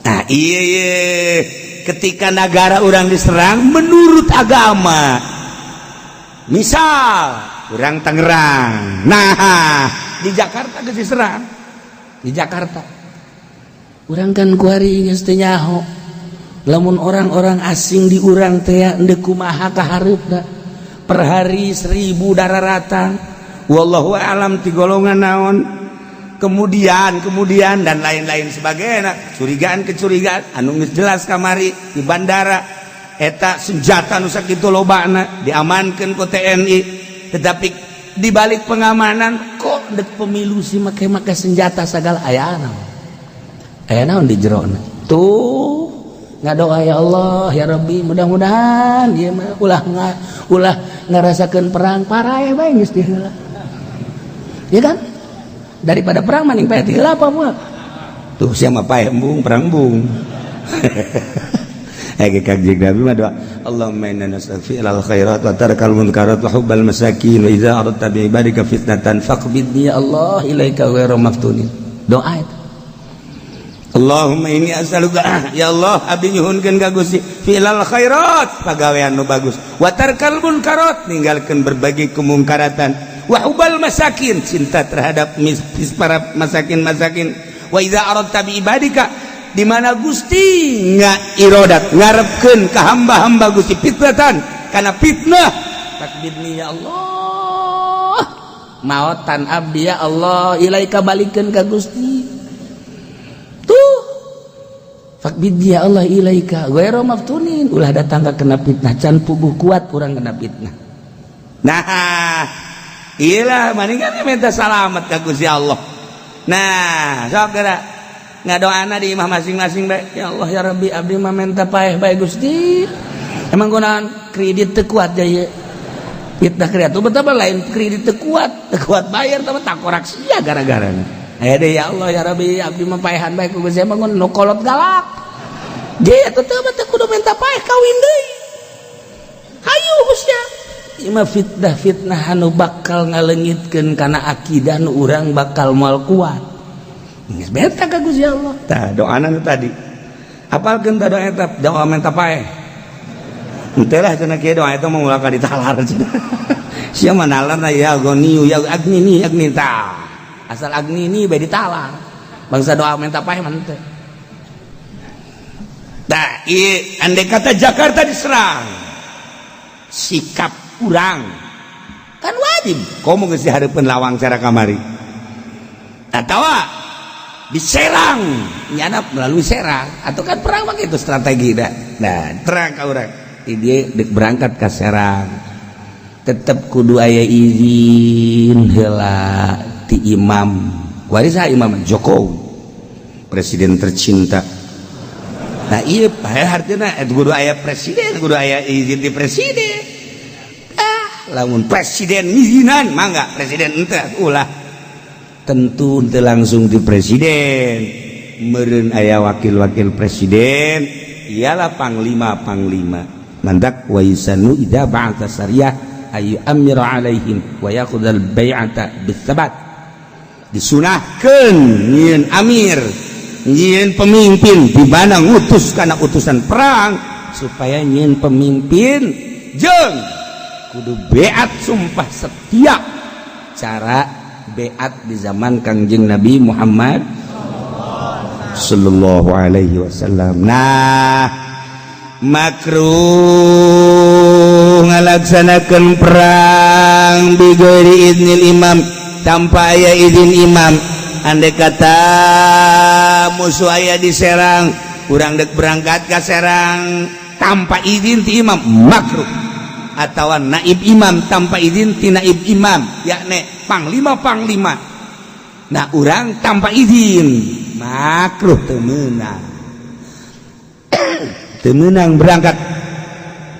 Nah iya. Ketika negara orang diserang menurut agama. Misal orang Tangerang. Nah di Jakarta geus diserang. Di Jakarta. Orang kan kuari geus teu nyaho. Lamun orang-orang asing di urang teh endeu kumaha kahareupna. Per hari 1000 dararatan. Wallahu a'lam ti golongan naon. Kemudian dan lain-lain sebagainya. Kecurigaan anu geus jelas kamari di bandara eta senjata nu sakitu lobana diamankeun ku TNI. Tetapi di balik pengamanan kok dek pemilu si make senjata segala aya naon. Aya naon di jerona. Tuh ngadoa ya Allah ya Rabbi mudah-mudahan ieu mah ulah ngarasakeun perang parae bae geus di heula. Ya kan? Daripada perang maning payah tiheula apa moal. Tuh sia mah paeh embung perang embung. Age kagjig Nabi mah doa, Allahumma inna nas'aluka khairat wa tarkal munkarat wa hubbal masakin wa idza aradta bi ibadika fitnatan faqbidni ya Allah ilaika ghairu maftunin. Doa itu. Allahumma inni as'aluka ya Allah abdi nyuhunkeun ka Gusti filal khairat pagawean nu bagus wa tarkal munkarat ninggalkeun berbagai kemungkaratan wa hubal masakin cinta terhadap para masakin wa idza aradta bi ibadika di mana Gusti iradat ngarepkeun ka hamba-hamba Gusti fitnatan kana fitnah takbirni ya Allah maotan abdi ya Allah ilaika balikeun ka Gusti tuh fakbidni ya Allah ilaika ghairu maftunin ulah datang ka kena fitnah can puguh kuat urang kena fitnah. Nah iyalah maningan minta salamet ka Gusti Allah. Nah sok geura ngadoana di imah masing-masing bae ya Allah ya Rabbi abdi mah minta paeh bae Gusti emang gunaon kredit teu kuat ya ieu fitnah kreatif betul lain kredit teu kuat bayar tapi tak korak sia gara-garana aya deui ya Allah ya Rabbi abdi mah paehan bae ku Gusti emang nu kolot galak ge atuh teu kudu minta paeh kawin deui hayu Gusti ima fitnah anu bakal ngaleungitkeun kana akidah nu urang bakal moal kuat. Geus beta ka Gusti Allah. Tah doana nu tadi. Apalkeun tah doa eta doa minta paeh. Henteu lah cenah kieu doa eta mah ulah ka ditalar cenah. Sia mah nalarna ya goniu ya agnini agnita. Asal agnini bae ditalar. Bangsa doa minta paeh mah henteu. Tah ieu andai kata Jakarta diserang. Sikap kurang kan wajib komo geus dihareupeun lawang cara kamari atawa diserang nyana melalui serang atau kan perang mah kitu strategi dah nah terang ka urang dia dek berangkat ka serang tetep kudu aya izin heula ti imam warisa Imam Jokowi presiden tercinta. Nah iya artinya kudu aya presiden kudu aya izin di presiden. Lamun presiden ngizinan mangga presiden ente ulah tentu ente langsung di presiden meureun aya wakil-wakil presiden ialah panglima mandak wa yusanu idza ba'atha sariyah ayu amira alaihim wa yaqudal bai'ata bisabat disunahkeun nyieun amir nyieun pemimpin di mana ngutus kana utusan perang supaya nyieun pemimpin jeung kudu beat sumpah setia cara beat di zaman Kangjeng Nabi Muhammad sallallahu alaihi wasallam. Nah makruh ngalaksanakeun perang bi ghairi idnil imam tanpa aya izin imam. Andai kata musuh aya diserang urang dek berangkat ka serang tanpa izin ti imam makruh. atau naib imam tanpa izin ti naib imam yakni panglima nah urang tanpa izin makruh temenang berangkat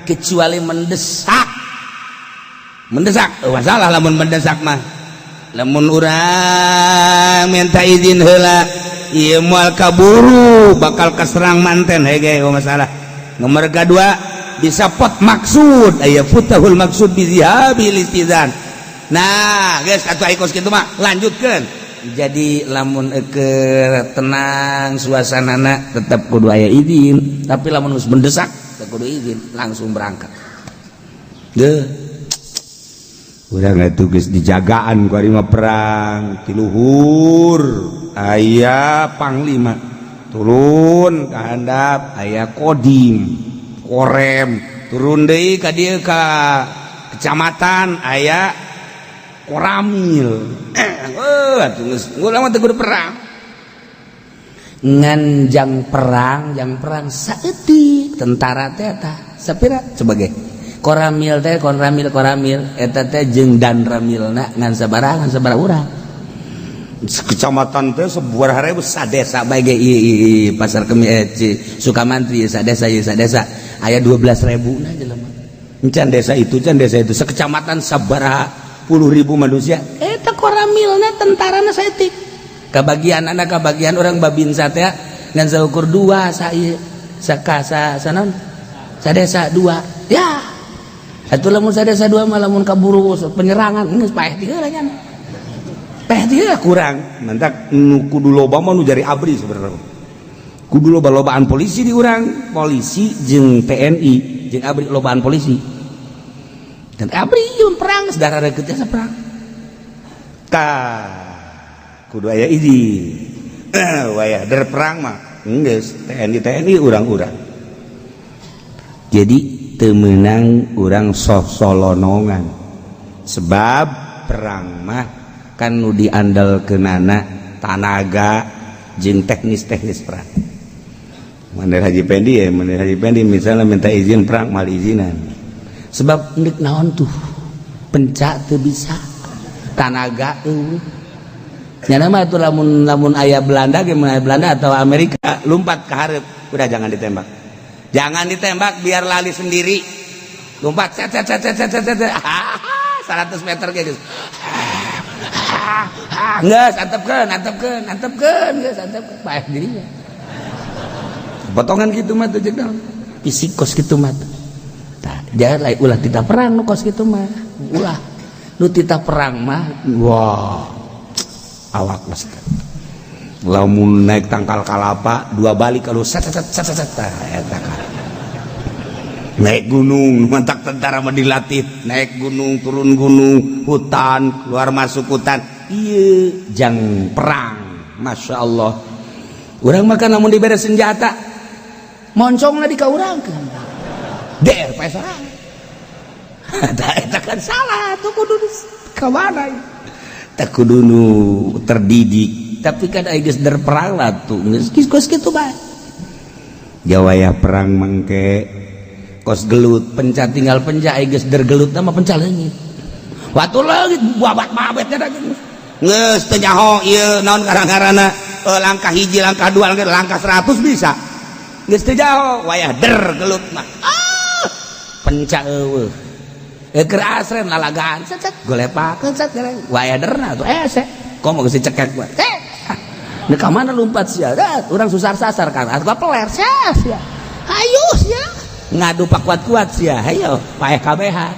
kecuali mendesak masalah lamun mendesak mah lamun urang minta izin heula ieu moal kaburu bakal kaserang manten hege masalah nomor kedua disapot maksud aya futahul maksud bizihabil istizan nah geus atuh aikos kitu mah lanjutkeun jadi lamun tenang suasanana tetap kudu aya izin tapi lamun geus mendesak teu kudu izin langsung berangkat urang atuh geus dijagaan ku ari mah perang ti luhur aya panglima turun ka handap aya kodim korem turun deui ka dieu ka kecamatan aya koramil atuh geus urang mah teu kudu perang ngan jang perang saeutik tentara teh eta sapira sebagai koramil eta teh jeung dan ramilna ngan sabaraha urang kecamatan teh sebuah ribu sadesa bae ge pasar Sukamantri sadesa aya 12.000 na jelema can desa itu sekecamatan sabaraha puluh ribu manusia eta koramilna tentarana saeutik kabagian orang babinsa teh ngan saukur 2 sa ieu sakasa sanon sadesa 2 ya atuh lamun sadesa 2 mah lamun kaburu penyerangan geus paeh ti heula nya paeh ti heula kurang mantak nu kudu loba mah nu jari abri sebenarnya kudu loba-lobaan polisi di urang polisi jeung TNI jeung abri lobaan polisi dan abri yun perang saudara deukeut teh perang kudu aya izin wayah der perang mah geus TNI urang-urang jadi temenang urang solonongan sebab perang mah kan nu diandalkeunana tanaga jeung teknis perang maneh Haji Pendi misalnya minta izin perang mal izinan sebab ngeuk naon tuh pencak teu bisa tanaga nya mah tuh lamun aya Belanda atau Amerika lompat ke hareup udah jangan ditembak biar lali sendiri lompat 100 meter gitu geus antepkeun geus paeh dirinya potongan gitu mah tuh jeung psikos gitu mah tah jangan lain ulah tita perang nu kos gitu mah ulah nu tita perang mah wah awak mas lamun naik tangkal kalapa 2 balik kalau naik gunung mantak tentara mah dilatih naik gunung turun gunung hutan keluar masuk hutan iya jang perang Masya Allah urang makan namun diberi senjata moncongna dikaurangkeun der pae sarang eta kan salah tuh kudu ka mana tak kudu nu terdidik tapi kan aya geus der perang lah tuh geus kitu bae jawaya perang mangke kos gelut penca tinggal penca aya geus der gelut mah penca leungit watu leungit babat-babetnya da geus teu nyaho ieu naon garang-garana langkah hiji langkah 2 langkah 100 bisa geus teu nyaho wayah der gelut mah penca eueuh keur asren lalagaan cet golepakeun cet wayah derna tuh ese komo geus dicekek gua nu ka mana lompat sia urang susar sasar kan atuh peler sia hayu sia ngadu pak kuat-kuat sia hayo paeh kabehan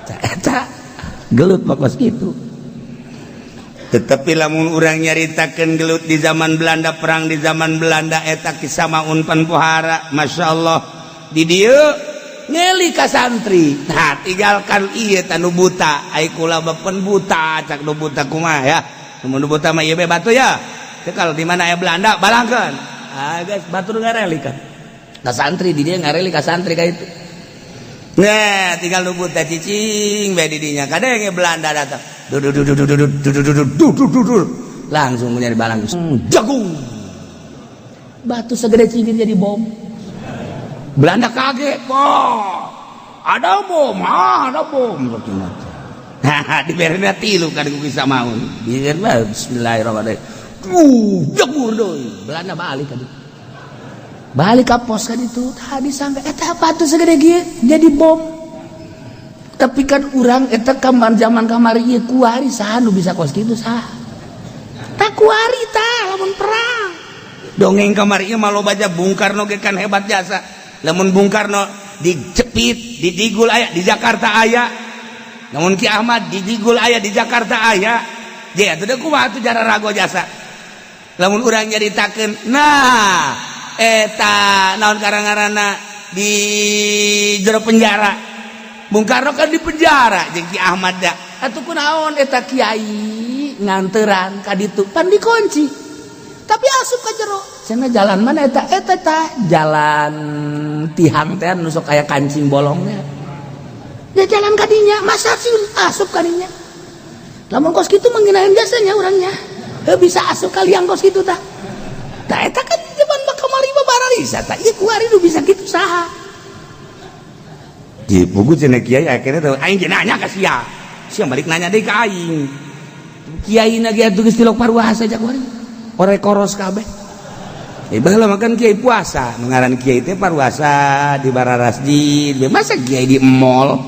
eta gelut bakos kitu tetapi lamun urang nyaritakeun gelut di zaman Belanda perang di zaman Belanda eta kisah maun panpohara masyaallah di dieu ngeli ka santri nah tinggalkan ieu tanu buta ai kula bepen buta cak nu buta kumaha ya mun buta mah ieu be batu ya teu kalau di mana aya Belanda balangkeun guys batu ngarelikan ka santri di dia ngareli ka santri ka itu nah tinggal nu buta cicing bae di dinya kadenge Belanda datang langsung nyari balang jagung batu segede cibir jadi bom Belanda kaget ada bom diberena tilu kan ku bisa maun biar bismillahirrahmanirrahim jebur deui Belanda balik ka pos kan itu tadi sangka eta apa tuh segede kieu jadi bom tapi kan urang eta kamar zaman kamari ieu kuari saha nu bisa kos kitu saha tak kuari tah lamun perang dongeng kamari ieu mah loba aja Bung Karno ge kan hebat jasa lamun Bung Karno dicepit di Digul aya di Jakarta aya namun Ki Ahmad di Digul aya di Jakarta aya dia teh kumaha atuh cara rago jasa lamun urang nyaritakeun nah eta naon karangarana di jero penjara Bung Karno kan di penjara jeung Ki Ahmad da atuh kunaon eta kiai nganteran ka ditu pan dikunci tapi asup ka jero cenah jalan mana eta tah jalan tihang teh nu sok aya kancing bolongnya ya jalan kadinya masa sih asup kadinya lamun kos kitu manginaeun jasanya urangnya bisa asup ka liang kos kitu tah eta kan zaman kamari mah bararisa tah ieu kuari nu bisa kitu saha di pugu cenah kiai akhirnya teh aing ge nanya ka sia balik nanya deui ka aing kiai na ge atuh geus tilok paruasa jak kuari ore koros kabeh baheula makan kiai puasa ngaran kiai teh paruasa di bararasjid masa kiai di mall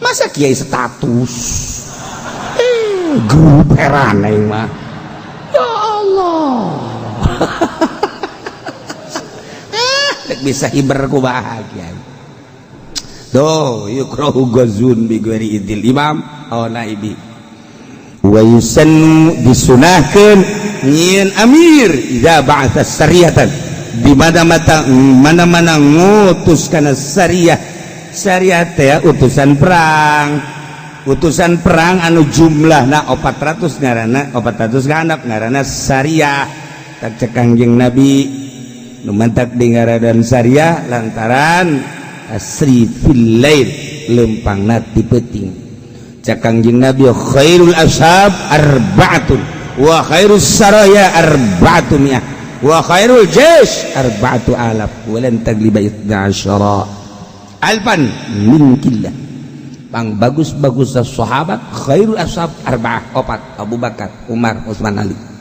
masa kiai status grup heran aing mah ya Allah bisa hiber ku bahagia do yukrahu gazun bi ghairi idil imam aw naibi wa yusannu disunahkeun nyieun amir idza ba'atha sariyatan di mana-mana ngutus kana sariyah teh utusan perang anu jumlahna 400 ngaranna 400 ganap ngaranna sariyah tak cek Kangjeng Nabi nu mantak dingaradan sariyah lantaran asri fil lail lempangna ti peuting cek Kangjeng Nabi khairul ashab arba'atun wa khairus saraya arba'atu mi'ah wa khairul jaysh arba'atu alaf walan tagliba 12 alfan min killah pang bagus-bagus sahabat khairul ashab arba'ah opat Abu Bakar Umar Utsman Ali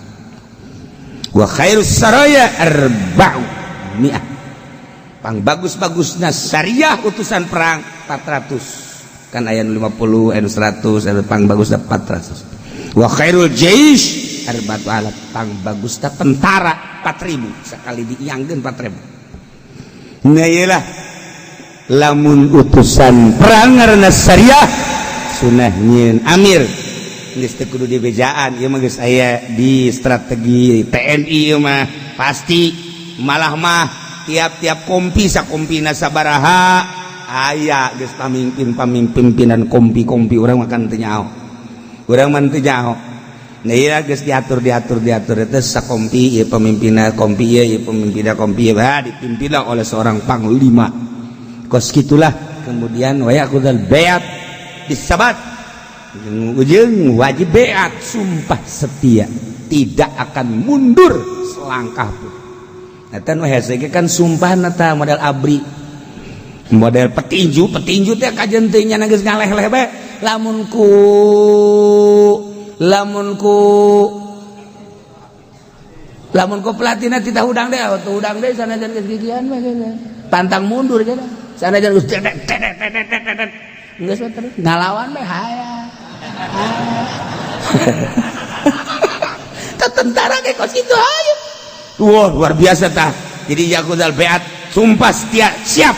wa khairus saraya arba'u mi'ah pang bagus-bagusna syariah utusan perang 400 kan aya 50 aya 100 aya pang bagusna 400 wa khairul jaysh arba'atu alaf pang bagusna tentara 4000 sekali diiangkeun 4000 nah iyalah lamun utusan perang ngaranna syariah sunah nyieun amir geus teu kudu dibejaan ieu mah geus aya di strategi TNI ieu mah pasti malah mah tiap-tiap kompi sakompina sabaraha aya geus pamimpinan kompi urang mah kan teu nyaho urang mah teu nyaho nah ieu geus diatur eta sakompi ieu pamimpinna kompi ieu pamimpinna kompi ieu dipimpinlah oleh seorang panglima kos gitulah kemudian wa yaqudal bayat disabat ujung wajib bayat sumpah setia tidak akan mundur selangkah pun eta nu hese kan sumpah nata model abri model petinju teh kajen teh nya geus ngaleh-leh bae lamun ku pelatihna ti udang deh sanajan geus gigian mah pantang mundur gitu sanajan geus geus terus ngalawan bae hayang tentara kayak kos itu ayo wah luar biasa tah jadi yakudal beat sumpah setia siap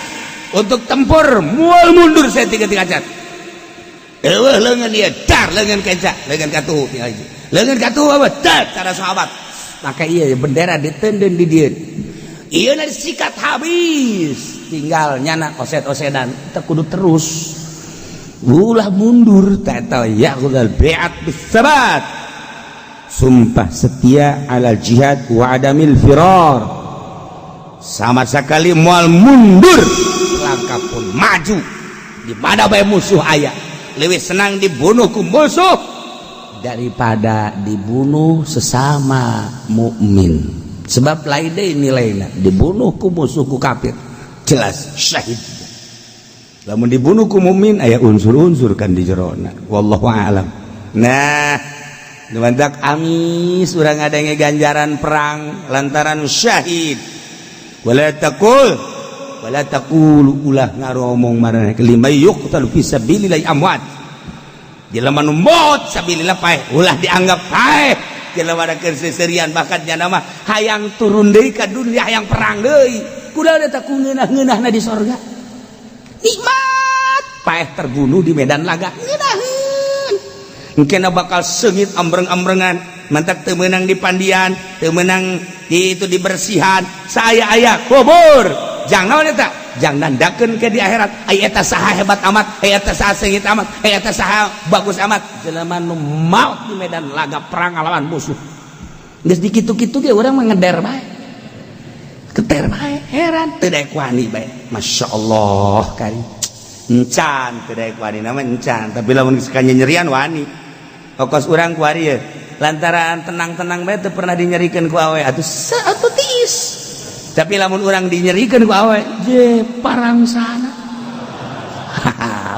untuk tempur mual mundur saya tiga cat eueuh leungeun ieu dar leungeun kenca leungeun katuh leungeun katuh apa dar cara sahabat maka iya bendera diteudeun di dieu ieu na disikat habis tinggal nyana oset-osedan teu kudu terus ulah mundur tata yaqudal bi'at bisabat sumpah setia ala jihad wa adamil firar sama sekali moal mundur langkah pun maju di mana bae musuh aya leuwih senang dibunuh ku musuh daripada dibunuh sesama mukmin sebab lain deui nilaina dibunuh ku musuh ku kafir jelas syahid lamun dibunuh ku mukmin aya unsur-unsur kan di jerona wallahu a'lam. Nah nuantak amis urang ngadenge ganjaran perang lantaran syahid wala taqulu ulah ngaromong marana lima yuqtal fi sabilillah amwat jelema nu maut sabilillah paeh ulah dianggap paeh jelema da keserian bahkan nya nama hayang turun deui ka dunia hayang perang deui kunaon eta ku ngeunah-ngeunahna di sorga nikmat paeh terbunuh di medan laga ngeunaheun engkena bakal seungit ambreng-ambrengan mantak teu meunang di pandian teu meunang di itu dibersihan saya aya kubur jang naon eta jang nandakeun ke di akhirat aya eta saha hebat amat aya eta saha seungit amat aya eta saha bagus amat jelema nu maut di medan laga perang ngalawan musuh geus dikitu-kitu ge urang mah ngeder bae keter bae heran teu daek wani bae masyaallah kari encan teu daek wani nama encan tapi lamun sekanya nyerian wani okos urang ku ari lantaran tenang-tenang bae teu pernah dinyerikeun ku awe atuh tiis tapi lamun urang dinyerikeun ku awe je parang sana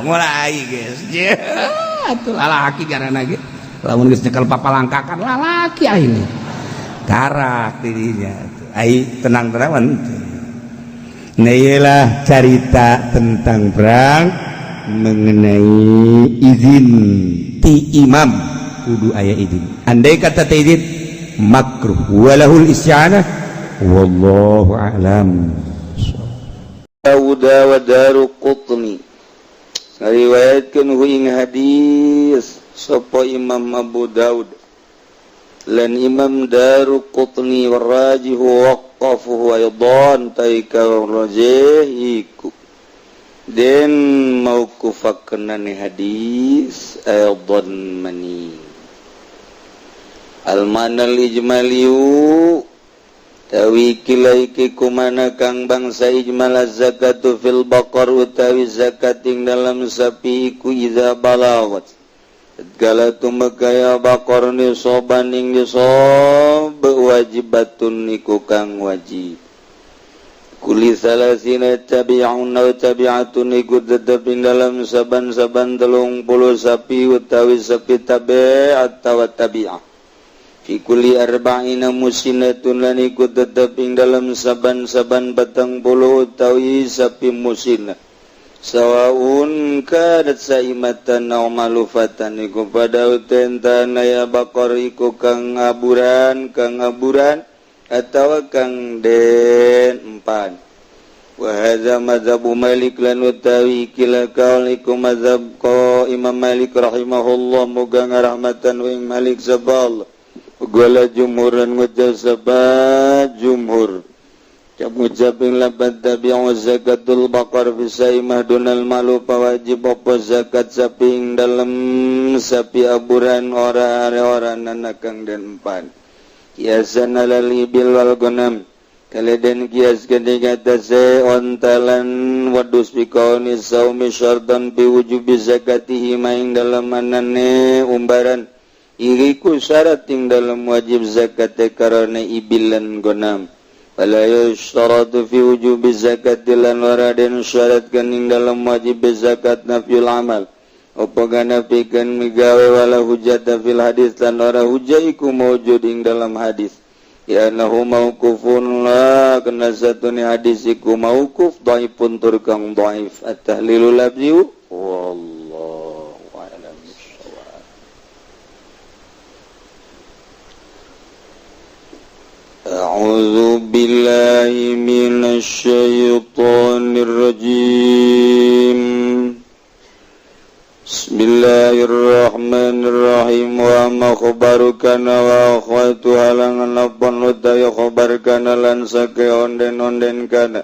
mulai geus je atuh lalaki garana ge lamun geus nyekel papalangkakan lalaki aing karak dirinya ai tenang-tenang nah iyalah cerita tentang perang mengenai izin ti imam kudu aya izin andai kata teh izin makruh walahul isyana wallahu a'lam. Dawud wa Daruqutni riwayatkeun hu ing hadis sapa Imam Abu Daud lan Imam Daruqutni warajihu waqafuhu aydan taika rajihiku dan mauqufakeun hadis aydan mani al-manal ijmaliyu tawi kilaiki kumana kang bangsa ijmal zakatu fil baqar utawi zakat ing dalam sapi iku iza balawat segala tumakaya baqar ni soban ing disob wajibatun niku kang wajib kuli salasina tabi'un aw tabi'atun iku tetep ing dalam saban-saban 30 sapi utawi sapi tabi'at atau tabi'ah fi kulli arba'ina musinatun lan iku tetep ing dalam saban-saban 40 utawi sapi musinah sawaun kadat saimatan aw malufatan iku pada utentan ya bakor iku kang aburan atawa kang den empan wa hadza mazhabu Malik lan utawi kila kaul iku mazhab ko Imam Malik rahimahullah moga ngarahmatan wa Malik sabal gula jumhuran ngucap sabat jumhur ngucapin lapan tabi'u zakatul baqar fisaimah dunal malu wajib apa zakat sapi ing dalam sapi aburan ora nanakang dan empan kiasan alal ibil wal ghanam kaleden kias ketika tase ontalan wadus bikauni saumi syartan bi wujubi zakatihi maing dalam manane umbaran iriku syarat ing dalam wajib zakat karena ibilan ghanam wala yustaratu fi wujubi zakati lan waraden syaratkan ing dalam wajib zakat nafyul amal apa ganafikan migawe wala hujjata fil hadis lan ora hujjah iku maujud ing dalam hadis ya nahu mauqufun la kana satuni hadis iku mauquf dhaifun turkang dhaif at-tahlilul labzi wallahu a'lam bissawab. A'udzu billahi minasy syaithanir rajim. Bismillahirrahmanirrahim wa ma khabarukana wa akhwatu halangan lapon utawi khabarkana lan sake onden-onden kana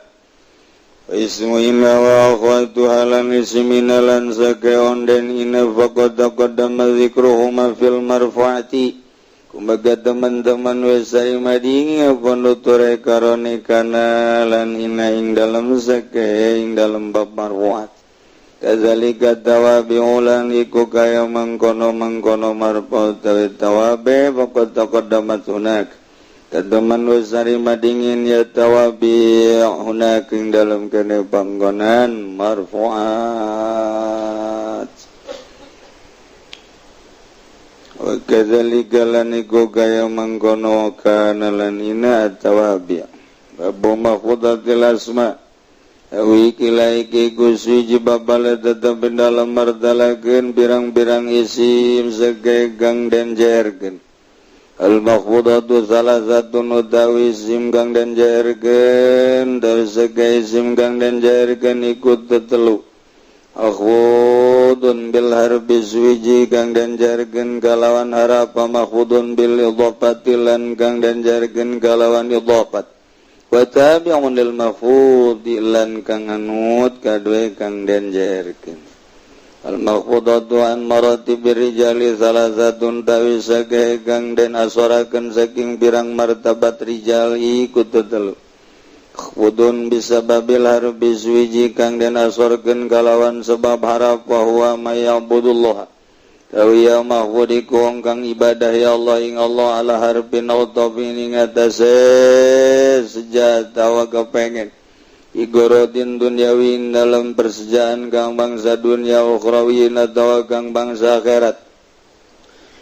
ismu ina wa akhwatu halan ismina lan sake onden ina faqad taqaddama dzikruhuma fil marfu'ati kumaga teman-teman wesai madingi apa nuture karone kana lan ina ing dalam sake ing dalam bab marfu'at kadzalika tawabi'ulan iku kaya mangkono marfa utawi tawabe faqad taqaddamat hunak teman wasarima dingin ya tawabi hunaking dalam kene panggonan marfu'at wa kadzalika lan iku kaya mangkono kana lan ina tawabi babu mahfudatil asma awi kilaiki kusuji babala tetap dalam martalakeun pirang-pirang isim segegang dan jergen al-makhfudatu salah satu utawi isim kang den jairkeun dari segi isim kang den jairkeun ikut tetelu akhudun bil harbi suwiji kang den jairkeun kalawan harap makhfudun bil idhofati lan kang den jairkeun kalawan idhofat wa tabi'un lil makhfud lan kang anut kadue kang den jairkeun al-makhfudatu an maratibir rijali salah satun tawi sage kang den asorakeun saking pirang martabat rijal iku tetelu khudun bisababil harfi suwiji kang den asorkeun kalawan sebab harap wa huwa mayyabudullah tawi ya mahfud iku kang ibadah ya Allah ing Allah ala harfin autafin ing atase sejata wa kepengen igorodin dunyawi dalam persejaan kang bangsa dunia ukhrawiyin atau kang bangsa akhirat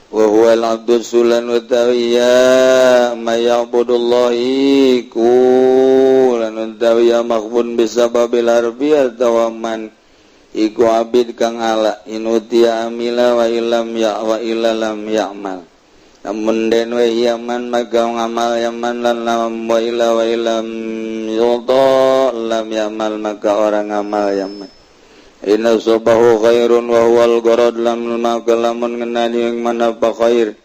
wa huwal abdu sulan utawi ya mayya'budullahi kulan utawi ya makhbun bisababil harfi atau man iku abid kang ala inutia amila wa ilam ya wa ilalam ya'mal namun den wa yaman maka ngamal yaman lan lam wa ilam yudha lam yamal maka orang ngamal yaman inna subahu khairun wa huwal gorod lam maka lamun ngenani yang mana pa khair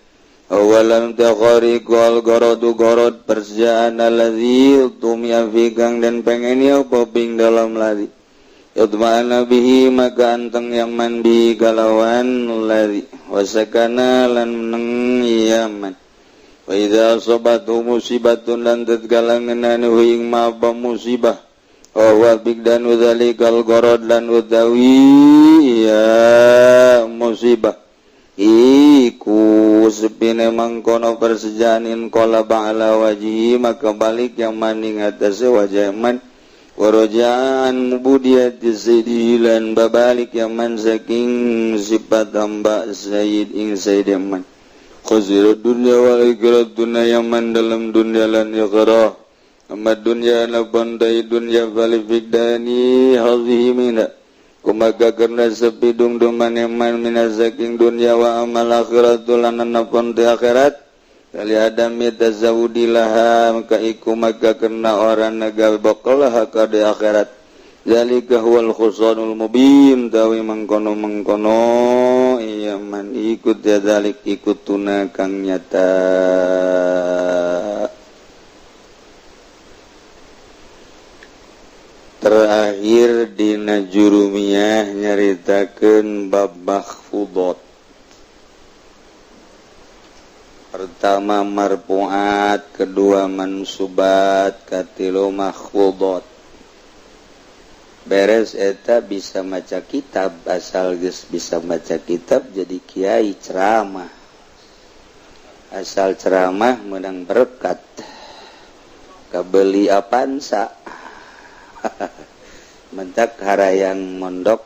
awalam takhariku al gorodu gorod persjaan aladhi tumya fikang dan pengen ya poping dalam ladhi yudma'ana bihi maka anteng yaman bihi kalawan ladhi wasakana lan meneng yaman wa idha asobatu musibatun lan tatkala ngenani huing ma'ba musibah wa huwa bigdan udhalikal gorod lan utawi ya musibah iku sepine mangkono persejanin kola ba'ala wajihi maka balik yaman ing atase wajah yaman warojaan mubudiyati sayyidilan babalik yaman saking sifat hamba sayyid ing sayyid yaman khazirud dunya wal ikhirat dunya yaman dalam dunya lan ikhirah amma dunya nabandai dunya falifidani hazihi minha kumaga karena sepidung duman yaman minas saking dunya wa amal akhiratul lan napandi akhirat kali adam mitazawudilaha maka iku maka kena orang nagal bakalah kada akhirat zalika huwal khusanul mubin tawi mangkono iya man ikut ya zalik ikut tuna kang nyata terakhir dina jurumiyah nyaritakeun bab makhfudat. Pertama marfu'at, kedua mansubat, katilu makhfudat. Beres eta bisa maca kitab, asal geus bisa maca kitab jadi kiai ceramah. Asal ceramah menang berkat. Kabeli apansa. Mentak harayang mondok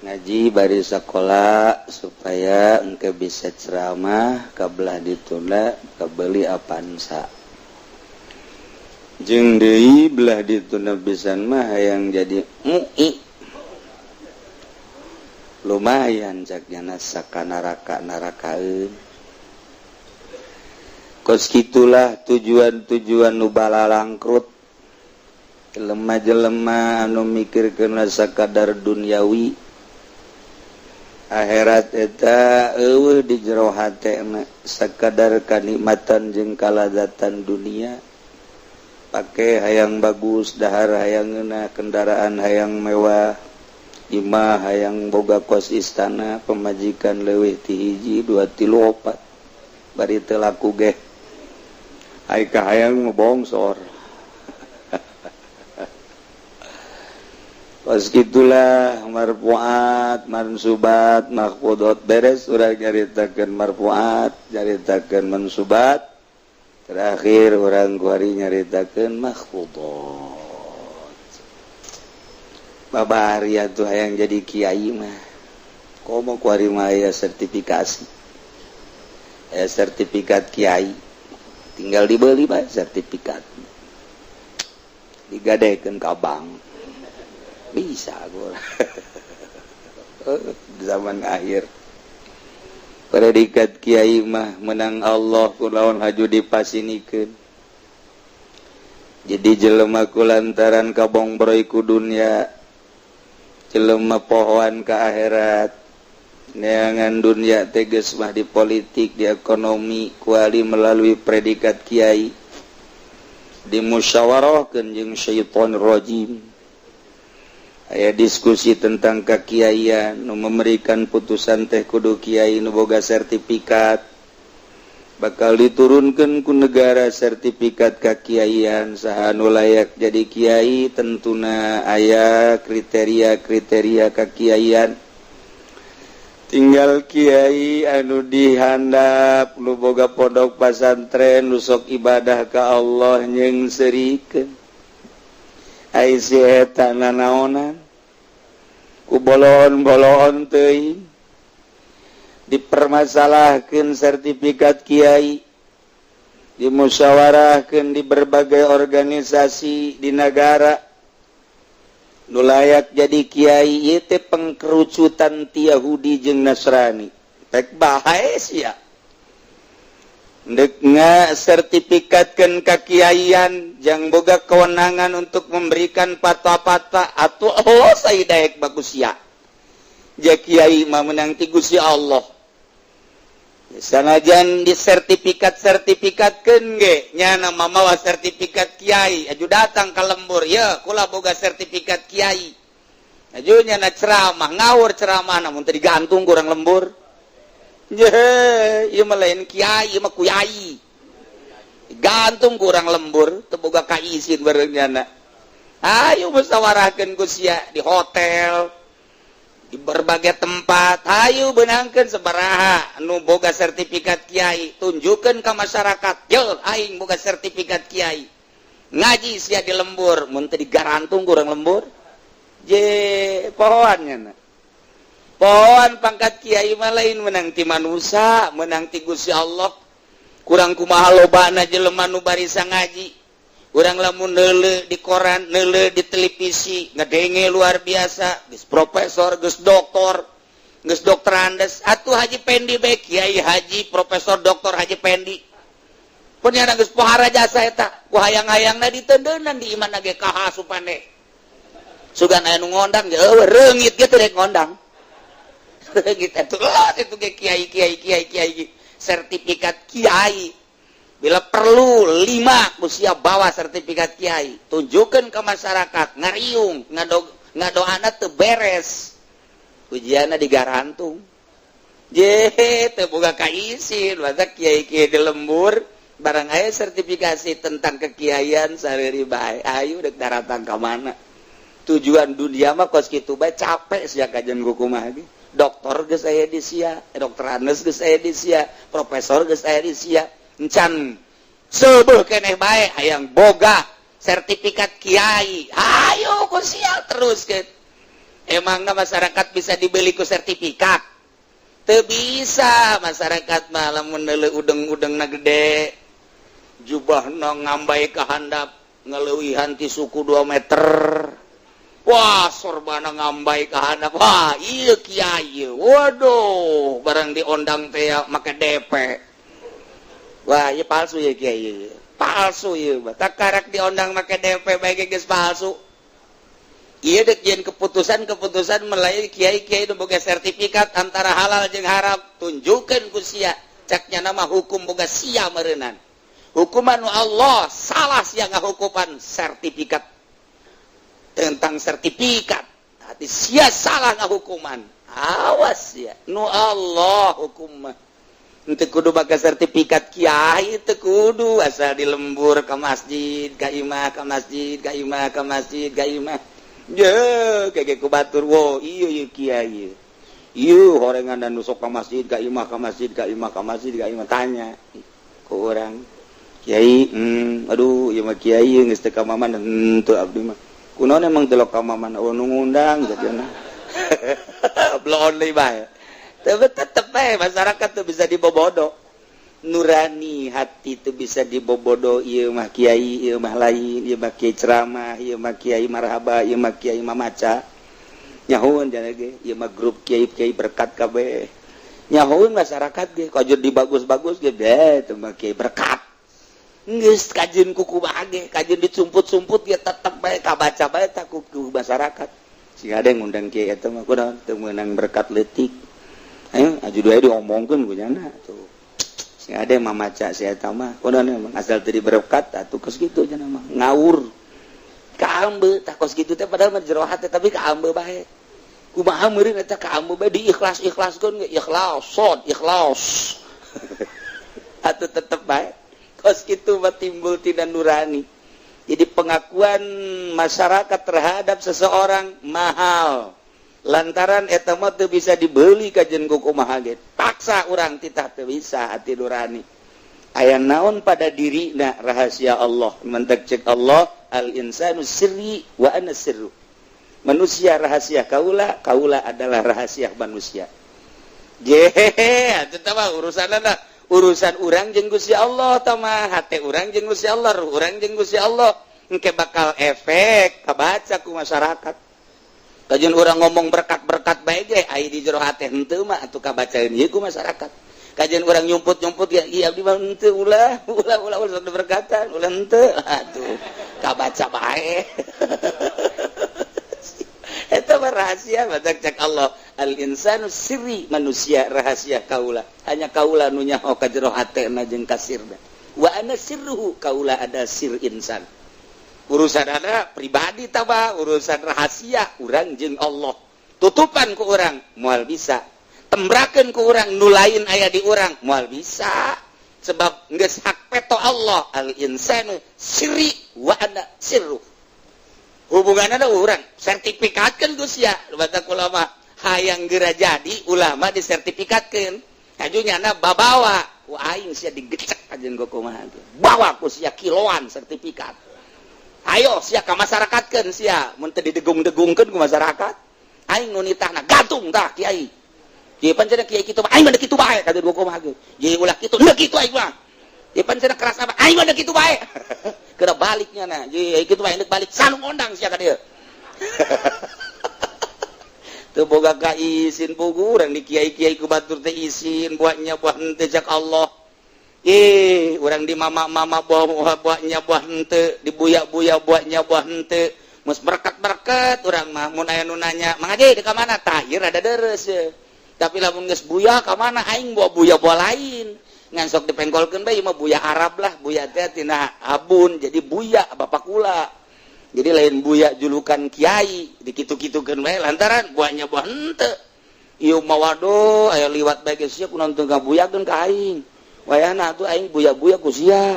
ngaji bari sekolah supaya engke bisa ceramah kabelah ditunda kabeli apansa jeung deui belah ditunda pisan mah hayang jadi mu'i lumayan cakna sakanaraka-narakaeun kos kitulah tujuan-tujuan nu balalangkrut jelema-jelema anu mikirkeun sakadar dunyawi akhirat eta eueuh di jero hatena sakadar kanikmatan jeung kalazatan dunia pake hayang bagus dahar hayangeuna kendaraan hayang mewah imah hayang boga kos istana pemajikan leuwih ti hiji 2 3 4 bari teu laku ge ai ka hayang bongsor. Pas gitulah marfu'at, mansubat, makhfudat beres urang nyaritakeun marfu'at, nyaritakeun mansubat. terakhir orang kuari nyaritakeun mahfudot babari atuh hayang jadi kiai mah komo kuari mah aya sertifikasi aya sertifikat kiai tinggal dibeli bae sertifikat digadekeun ka bank bisa gua zaman akhir predikat kiai mah menang Allah kulawan haju dipasinikeun jadi jelema kulantaran kabongbroi ku dunya jelema pohoan ka akhirat neangan dunya teges mah di politik di ekonomi kuali melalui predikat kiai dimusyawarahkeun jeung syaitonir rajim aya diskusi tentang kakiaian nu memberikan putusan teh kudu kiai nu boga sertifikat bakal diturunkeun ku negara sertifikat kakiaian saha nu layak jadi kiai tentuna aya kriteria kakiaian tinggal kiai anu dihandap nu boga pondok pasantren nu sok ibadah ka Allah jeung serikeun ai si eta nanaonan ku bolon-bolon teuing dipermasalahkeun sertifikat kiai dimusyawarahkeun di berbagai organisasi di negara nu layak jadi kiai ieu teh pengkerucutan ti Yahudi jeung Nasrani tek bae sia Ndek sertifikatkeun kakiaian jang boga kewenangan untuk memberikan fatwa-fatwa atuh Allah saidaek bagus ya. Ja kiai mah menang ti Gusti Allah. Sanajan disertifikatkeun ge nya nama mawa sertifikat kiai aju datang ka lembur ya kula boga sertifikat kiai. Aju nya na ceramah ngawur ceramah namun teu digantung ku urang lembur. Ieu mah lain kiai, ieu mah kuyai. Gantung kurang lembur, teu boga kaisin bareunnyana. Ayo musyawarahkeun ku sia di hotel, di berbagai tempat. Ayo beunangkeun sabaraha nu boga sertifikat kiai, tunjukkeun ka masyarakat. Yo, aing boga sertifikat kiai. Ngaji sia di lembur, mun teu digarantung kurang lembur. Je pohoannya. Pohon pangkat kiai mah lain menang ti manusia, menang ti Gusti Allah. Kurang kumaha lobana jelema nu barisa ngaji. Urang lamun neuleuh di koran, neuleuh di televisi, ngadenge luar biasa, geus profesor, geus doktor, geus dokter andes. Atuh Haji Pendi bae kiai haji profesor doktor Haji Pendi. Pun nya geus pohara jasa eta, ku hayang-hayangna ditendeunan di imana ge kaha supane. Sugan aya nu ngondang ge eueuh reungit ge teu rek ngondang. Gitu itu kiai sertifikat kiai bila perlu 5 usia bawa sertifikat kiai tunjukkan ke masyarakat ngariung ngadoana teu beres ujianna digarantung teu boga kaisin masa kiai-kiai di lembur barang aya sertifikasi tentang kekiaian sareuri bae ayo dek daratan ka mana tujuan dunia mah kos kitu bae capek sia kajian kumaha ge doktor geus aya di sia, dokter Anes geus aya di sia, profesor geus aya di sia. Encan seubeuh keneh bae hayang boga sertifikat kiai. Ayo ku sia teruskeun. Emangna masyarakat bisa dibeli ku sertifikat? Teu bisa masyarakat mah lamun neuleuh udeng-udengna gede. Jubahna ngambai ka handap ngeleuwihan ti suku 2 meter. Wah, sorbana ngambai ka handap. Wah, ieu kiai. Waduh, barang diondang teh make DP. Wah, ieu palsu ya kiai. Palsu ieu. Tak karak diondang make DP bae geus palsu. Ieu dek yen keputusan melalui kiai-kiai nu boga sertifikat antara halal jeung haram. Tunjukkeun ku sia. Caknya nama hukum boga sia meureunnan. Hukuman Allah salah sia ngahukuman sertifikat. Tentang sertifikat hati sia salah ngahukuman awas ya nu Allah hukum mah henteu kudu make sertifikat kiai teu kudu asal di lembur ka masjid ka imah ka masjid ka imah ka masjid ka imah ye kege ku batur wo ieu kiai ieu horengan dan nusuk ka masjid ka imah ka masjid ka imah ka masjid ka imah tanya ku urang Kiai aduh ieu mah kiai geus teu ka maman henteu abdi mah kunaon emang teu ka maman nu ngundang jadiana bloon deui bae tapi tetep bae masyarakat tuh bisa dibobodo nurani hati itu bisa dibobodo ieu mah kiai ieu mah lain ieu mah kiai ceramah ieu mah kiai marhaba ieu mah kiai mamaca nyahoun jangan ge ieu mah grup kiai-kiai berkat kabeh nyahoun masyarakat ge kajur dibagus-bagus ge teu mah kiai berkat geus kajeun kuku bage kajeun disumput-sumput ge tetep bae kabaca bae tak kuku masyarakat sing ada ngundang kiai eta mah kunaon teu meunang berkat leutik ayo aju doa diomongkeun ku nya tuh sing ada mamaca si eta mah kunaon emang asal teu berkat atuh geus kitu cenah mah ngawur kaambe tah kos kitu teh padahal mah jero hate tapi kaambe bae kumaha meureun eta kaambe bae diikhlas-ikhlaskeun ge ikhlas atuh tetep bae kos kitu mah timbul tina nurani jadi pengakuan masyarakat terhadap seseorang mahal lantaran eta mah teu bisa dibeli kajen ku kumaha ge paksa urang titah teu bisa hati nurani aya naon pada dirina rahasia Allah mentek cek Allah al insanu sirri wa ana sirru manusia rahasia kaula adalah rahasia manusia atuh teh mah urusan urang jeung Gusti Allah tah mah hate urang jeung Gusti Allah ruh urang jeung Gusti Allah engke bakal efek kabaca ku masyarakat kajeun urang ngomong berkat-berkat bae ge aya di jero hate henteu mah atuh kabacaeun ieu ku masyarakat kajeun urang nyumput-nyumput ge ieu abdi mah henteu ulah sok diberkatan ulah henteu atuh kabaca bae eta mah rahasia badak cek Allah al insanu sirri manusia rahasia kaula hanya kaula nu nyaho ka jero hatena jeung kasirna wa ana sirruhu kaula ada sir insan urusan ada pribadi taba urusan rahasia urang jeung Allah tutupan ku urang moal bisa tembrakeun ku urang nu lain aya di urang moal bisa sebab geus hak peto Allah al insanu sirri wa ana sirru hubunganna da urang sertifikatkeun Gusti ya batak ulama hayang geura jadi ulama disertifikatkeun kajunyana babawa ku aing sia digecek ajeun ku kumaha bawa ku sia kiloan sertifikat ayo sia ka masyarakatkeun sia mun teu didegung-degungkeun ku masyarakat aing nu nitahna gantung tah kiai ieu pancen kiai kitu aing mah kitu bae kata ku kumaha ge ieu ulah kitu teu kitu aing mah ieu pancen keras apa aing mah kitu bae kena baliknya nah ieu kitu bae balik sanu ngondang sia ka dieu teu boga ka izin pugu urang di kiai-kiai ku batur teh izin buatnya buah henteu cak Allah urang di mama-mama buahnya buah henteu di buya-buya buahnya buah henteu mus berkat-berkat urang mah mun aya nu nanya mang ade di ka mana tah ieu rada deres tapi lamun geus buya ka mana aing buah lain ngan sok dipengkolkeun bae ieu mah buya Arab lah buya teh tina abun jadi buya bapak kula jadi lain buya julukan kiai dikitu-kitukeun bae lantaran buahnya buah henteu ieu mah waduh aya liwat bae geus sia kunaon teu ngabuyakeun ka aing wayahna atuh aing buya-buya ku sia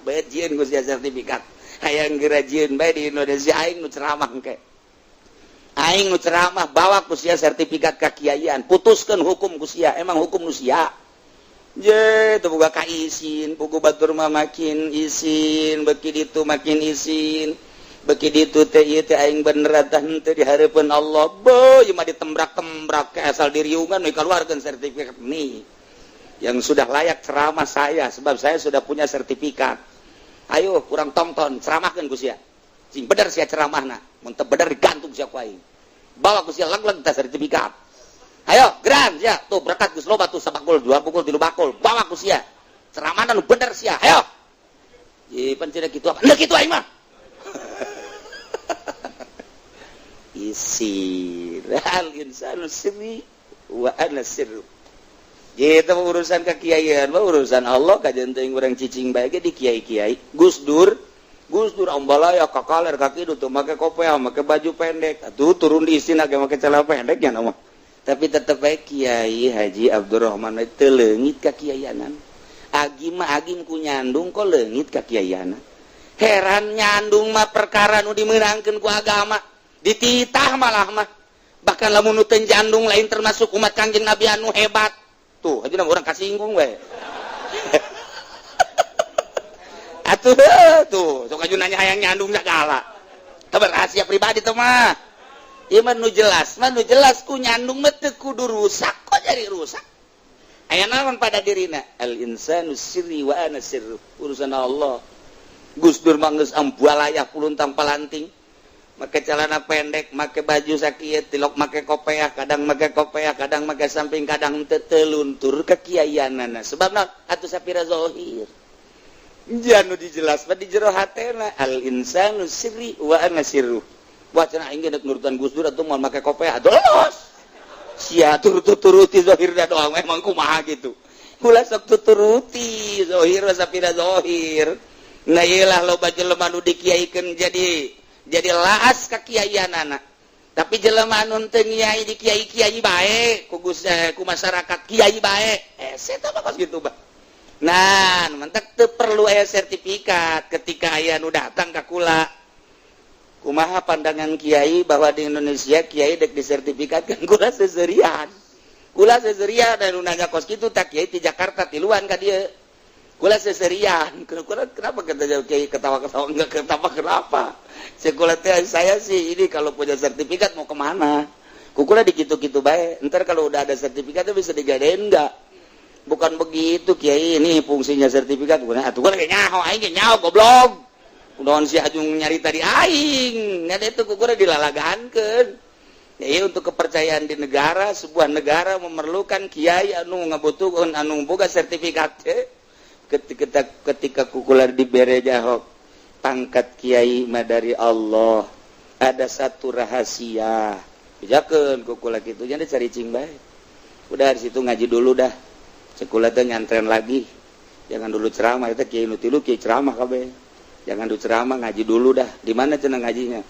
bae jieun ku sia sertifikat hayang geura jieun bae di Indonesia aing nu ceramah engke aing nu ceramah bawa ku sia sertifikat kakiaian putuskeun hukum ku sia emang hukum nu sia je teu boga ka izin pugu batur mah makin izin beuki ditu makin izin beuki ditu teh ieu teh aing bener tah henteu di hareupeun Allah beuh ieu mah ditembrak-tembrak ke asal diriungan we kaluarkeun sertifikat nih yang sudah layak ceramah saya sebab saya sudah punya sertifikat ayo kurang tonton ceramahkeun ku sia sing bener sia ceramahna mun teu bener digantung sia ku aing bawa ku sia leg-leg tah sertifikat ayo geran sia tuh berkat geus loba tuh sabakul 2 bakul 3 bakul bawa ku sia ceramahna nu bener sia ayo ieu pancen kitu apa kitu aing mah isi al insanu sirri wa ana sirru itu urusan kekiaian urusan Allah kajian teuing urang cicing bae ge di kiai-kiai Gus Dur ambalaya kakaler kaki itu make kopiah make baju pendek atuh turun di istina ge make celana pendek nya mah tapi tetep bae Kiai Haji Abdurrahman teu leungit ka kiaianan agi mah aging ku nyandung kok leungit ka kiaianan heran nyandung mah perkara nu dimeunangkeun ku agama dititah malah mah bahkan lamun nu teu jandung lain termasuk umat Kanjeng Nabi anu hebat tuh aja urang kasinggung we atuh tuh sok aju nanya hayang nyandung segala kabar rahasia pribadi tuh mah ieu mah nu jelas ku nyandung mah teu kudu rusak kok jadi rusak aya naon pada dirina al insanu sirri wa ana sirru urusan Allah Gus Dur mah geus ambualayah puluntang palanting make celana pendek make baju sakieu tilok make kopeah kadang make samping kadang teu teluntur ka kiaianana sebab naon atuh sapira zahir janu dijelaskan di jero hatena al insanu sirri wa ana sirru wacana aing geus nurutan Gus Dur atuh moal make kopeah atuh los sia turuti zahirna doang memang kumaha gitu ulah sok tuturuti zahir sapira zahir nah iyalah loba jelema nu dikiaikeun jadi laas ka kiaianana tapi jelema anu teu ngiai di kiai-kiai bae ku masyarakat kiai bae eta mah kos kitu bah nah mentek teu perlu aya sertifikat ketika aya nu datang ka kula kumaha pandangan kiai bahwa di Indonesia kiai dek disertifikatkeun kula seserian dan nu nanya kos kitu tak kiai di Jakarta tiluan ka dieu kula seserian kenapa kata kiai ketawa-ketawa enggak ketawa kenapa sekolah saya sih ini kalau punya sertifikat mau kemana kukula dikitu-kitu baik ntar kalau udah ada sertifikatnya bisa digadein enggak bukan begitu kiai ini fungsinya sertifikat bukan atuh kula nyaho aing nyaho goblok udah si Ajung nyari tadi aing ngan itu kukula dilalagahankeun ya untuk kepercayaan di negara sebuah negara memerlukan kiai anu ngabutuhkeun anu boga sertifikat ketika kukula dibere jahok pangkat kiai mah dari Allah ada satu rahasia bejakeun kukula kitu nya cari cing bae udah di situ ngaji dulu dah sekolah teh nyantren lagi jangan dulu ceramah eta kiai nu tilu kiai ceramah kabeh jangan dulu ceramah ngaji dulu dah di mana cenah ngajinya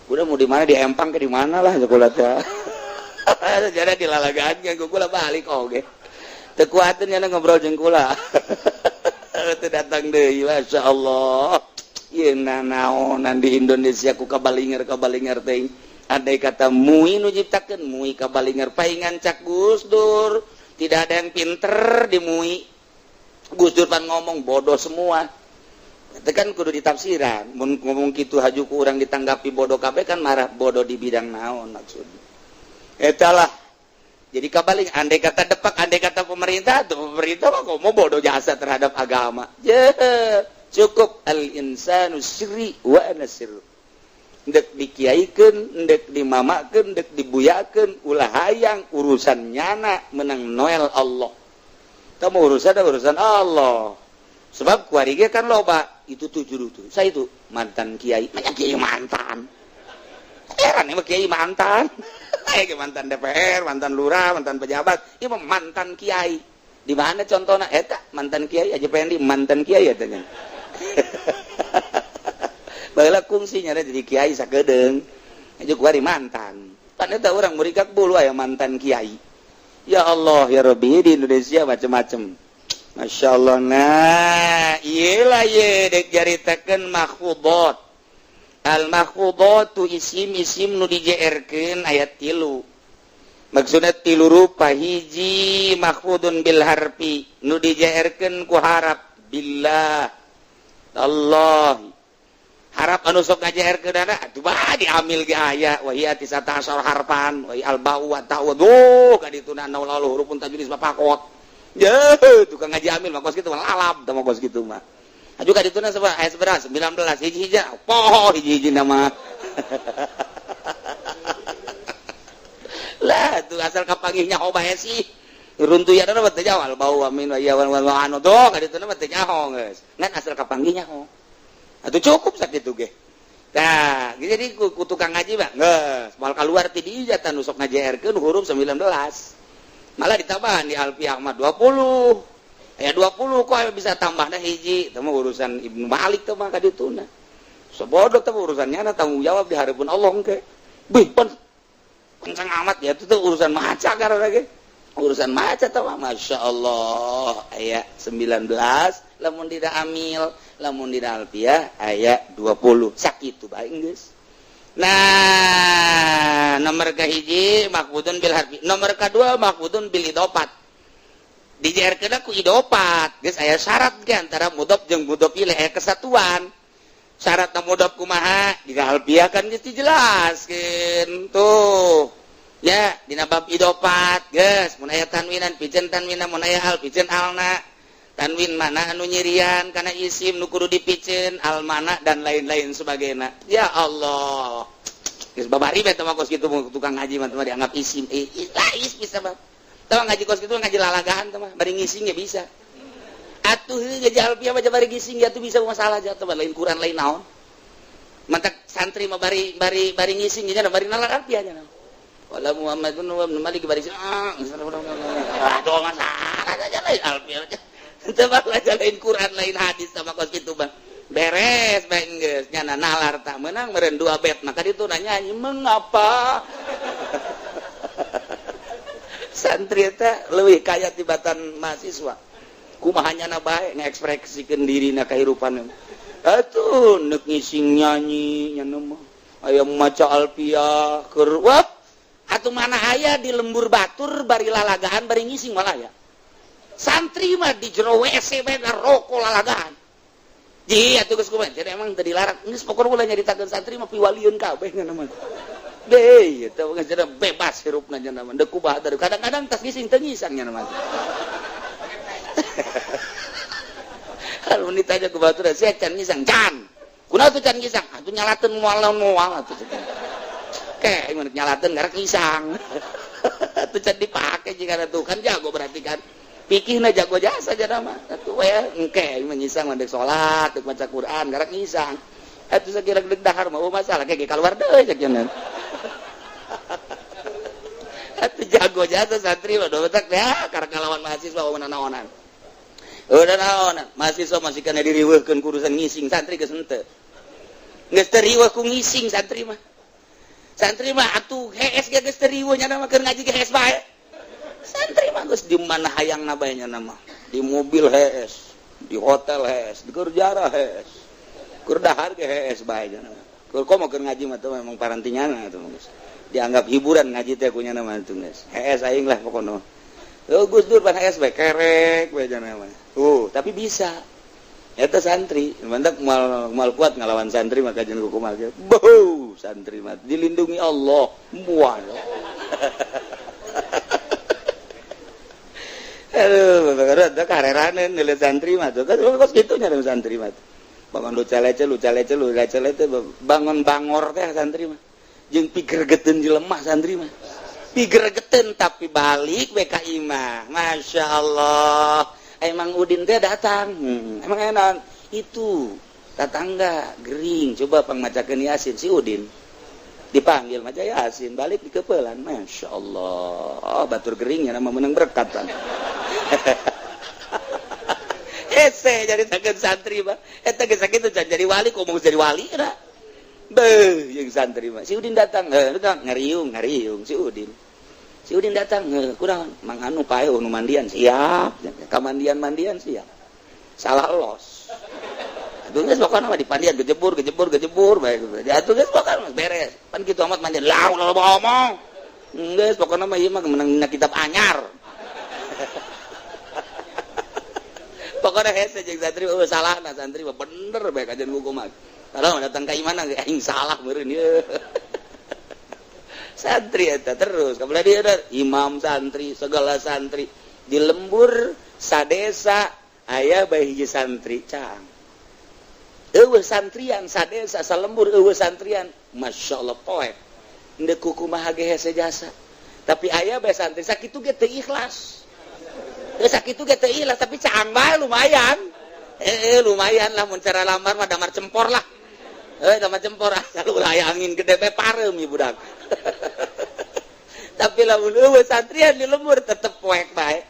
udah mau di mana di Empang ke di mana lah sekolah teh jadi dilalagaan kan kukula balik oge teu kuateun nya ngobrol jeung kula teu datang deui masyaallah ieu naonan di Indonesia ku kabalinger teh andai kata mui nu ciptakeun mui kabalinger paingan cak Gus Dur tidak ada yang pinter di mui Gus Dur pan ngomong bodoh semua itu kan kudu ditafsiran mun ngomong kitu haju ku urang ditanggapi bodoh kabeh kan marah bodoh di bidang naon maksudnya eta lah jadi kabalik andai kata depak andai kata pemerintah mah mau bodoh jasa terhadap agama cukup al insanu sirri wa ana sirru ndek dikiaikeun ndek dimamakeun ndek dibuyakeun ulah hayang urusan nyana menang noel Allah tamu urusan Allah sebab kuari ge kan loba itu tujuh itu saya itu mantan kiai banyak kiai mantan heran emang kiai mantan mantan DPR mantan lurah mantan pejabat ieu mantan kiai di mana contohnya eta mantan kiai aja pengen di mantan kiai eta nya baheula kungsinya jadi kiai sakedeung aja kuari mantan pan eta urang murikat bulu aya mantan kiai ya Allah ya Rabbi di Indonesia macam-macam Masya Allah nah iyalah ye dek jaritakeun makhudot al makhudatu isim nu dijeerkeun ayat 3 maksudna 3 rupa hiji makhudun bil harfi nu dijeerkeun ku harap billah Allah harap anu sok ngajeerkeunana atuh bah diambil ge aya wa hiya 19 harfan wa al ba'u wa ta'u duh kadituna naulalu hurufun tajwid bapakot ya tukang ngaji amil mah kos kitu mah lalap tah kos kitu mah aju kadituna sabaraha ayat sabaraha 19 hiji-hiji poho hiji-hiji nama lah tuh asal kapanggihnya ho bae sih runtuyan mah teu jawal bau amin wa yawan wa anu doh kadituna mah teu nyaho geus ngan asal kapanggihnya ho atuh cukup sakitu ge tah jadi ku tukang ngaji mah geus moal kaluar ti dieu tah nu sok ngajeerkeun huruf 19 malah ditambahan di Alfiah mah 20 aya 20 kok bisa tambah dah hiji teh urusan Ibnu Malik teh mah kadituna sebodoh teh urusannya tanggung jawab di hareupeun Allah engke beuh kencang amat ya itu urusan maca karena ge urusan maca teh mah masyaallah aya 19 lamun dina amil lamun dina Alfiah aya 20 sakitu bae geus. Nah, nomor kahiji mahfudun bil harfi, nomor kedua mahfudun bil idofat. dijarkeun ku idopat geus aya syarat ge antara mudhof jeung mudhof ilaih aya kesatuan syaratna mudhof kumaha dina alfiah kan geus dijelaskeun tuh ya dina bab idopat geus mun aya tanwinan piceun tanwinna mun aya al piceun alna tanwin mana anu nyirian kana isim nu kudu dipiceun al mana dan lain-lain sebagainya ya Allah geus babari bae teh mah kos kitu tukang ngaji mah dianggap isim lais bisa mah tah ngaji kos kitu ngaji lalagahan teh mah bari ngising ya bisa atuh ngaji alfiah baca bari ngising ya tuh bisa masalah aja teh lain Quran lain naon mantak santri mah bari ngising nya bari nalar alfiah nya wala Muhammadun wa ibn Malik bari aduh masalah aja lain alfiah teh baca lain Quran lain hadis sama kos kitu mah beres bae geus nya nalar tak menang meureun 2 bet maka ditu nyanyi mengapa santri eta leuwih kaya tibatan mahasiswa kumaha nyana bae ngaekspresikeun dirina kahirupan atuh neuk ngising nyanyi nya mah aya maca alfiah keur wah atuh mana aya di lembur batur bari lalagahan bari ngising malah ya santri mah di jero WC bae rokok lalagahan ji atuh geus kumaha jadi emang teu dilarang geus pokona ulah nyaritakeun santri mah piwaliun kabeh nya mah deh eta geus jadi bebas hirupna nya mah deuk kubah teh kadang-kadang tas ngising teu ngisang nya mah kalau ditanya ku batur saya can ngisang can kunaon tuh can ngisang atuh nyalateun moal atuh kayak mun nyalateun garek ngisang atuh can dipake jika atuh kan jago berarti kan pikihna jago jasa aja mah atuh we engke menyisang mandek salat deuk maca Quran garek ngisang atuh sakira deuk dahar mah masalah kayak keluar deui cek cenah atuh jago jasa santri mah dobetak ya karek ngalawan mahasiswa naonan udah naonan mahasiswa masih kana diriweuhkeun kurusan ngising santri geus henteu geus teu riweuh ku ngising santri mah atuh hees ge geus teu riweuh nya mah keur ngaji ge hees bae santri mah geus di mana hayangna bae nya mah di mobil hees di hotel hees di kerjara hees keur dahar ge hees bae nya mah keur komo keur ngaji mah teh memang parantinyana atuh geus dianggap hiburan ngaji teh ku nya mah atuh geus hees aing lah pokona Gus Dur pan hees bae kerek bae nya mah tapi bisa eta santri mantak mal kuat ngalawan santri maka jeung kumaha ge beuh santri mah dilindungi Allah moal aduh kareraneun nilai santri mah tuh kan kos kitu nya santri mah bangun luca-lece bangun bangor teh santri mah jeung pigergeteun jelemah santri mah pigergeteun tapi balik we ka imah masyaallah emang Udin teh datang emang enak itu tetangga gering coba pangmacakeun Yasin si Udin dipanggil maca Yasin balik di kepelan masyaallah batur geringnya nama menang berkat kan hese jadi takeun santri mah eta geus sakitu can jadi wali komo jadi wali na beuh jeung santri mah si Udin datang ngariung si Udin datang kurang mang anu pae nu mandian siap kamandian siap salah los atuh geus pokona mah dipandian gejebur bae atuh geus pokona beres pan kitu amat mandian lah loba omong geus pokona mah ieu mah menang kitab anyar pokona hese jeung santri salahna santri mah bener bae kajen hukum mah kalau datang ka imana aing salah meureun ieu santri eta terus kabelah dia imam santri segala santri di lembur sadesa aya bae hiji santri cang eueuh santrian sadesa salembur eueuh santrian masyaallah poek endeu kumaha ge hese jasa tapi aya bae santri sakitu ge teu ikhlas sakitu ge teu ikhlas tapi caang bae lumayan lumayan lah mun cara lamar mah damar cempor lah damar cempor asal ulah angin gede bae parem ieu budak tapi lamun eueuh santrian di lembur tetep poek bae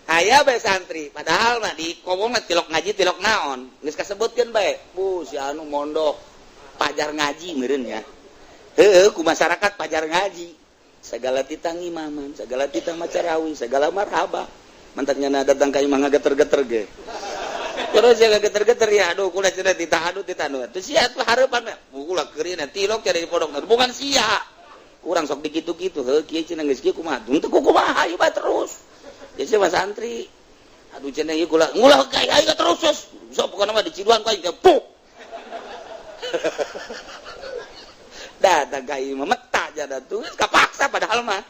aya bae santri padahal mah di komongna tilok ngaji tilok naon geus kasebutkeun bae bu si anu mondok pajar ngaji meureun ya heueuh ku masyarakat pajar ngaji segala titang imaman segala titang macarawi segala marhaba mantaknya datang ka imah ngageter-geter ge terus jaga geter-geter ya aduh kula cenah ditahadu teu sia teh hareupan kula keurina tilok cari di pondok bukan sia urang sok dikitu-kitu heuh kieu cenah geus kieu kumaha teu kumaha ieu bae terus jadi mah santri aduh cenah ieu ngulah kayak aing terus sok pokona mah diciduan ku aing teh puk datang ka ieu mah meta jada tuh kapaksa padahal mah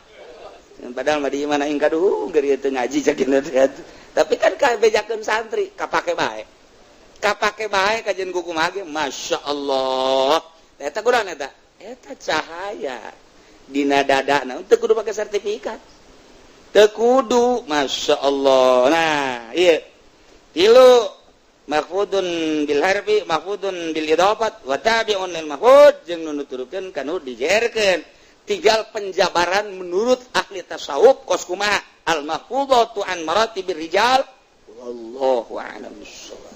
di mana aing kaduh geuri teu ngaji cakina teh tapi kan kabejakeun santri kapake bae kajen kuku mage Masya Allah eta kurang eta cahaya dina dadana teu kudu pake sertifikat teu kudu Masya Allah nah iya tilu mahfudun bil harfi mahfudun bil idafat wa tabi'un lil mahfud jeung nu nuturkeun kanu dijerkeun tinggal penjabaran menurut ahli tasawuf kos kumaha al mahfudatu an maratibir rijal wallahu a'lam bissawab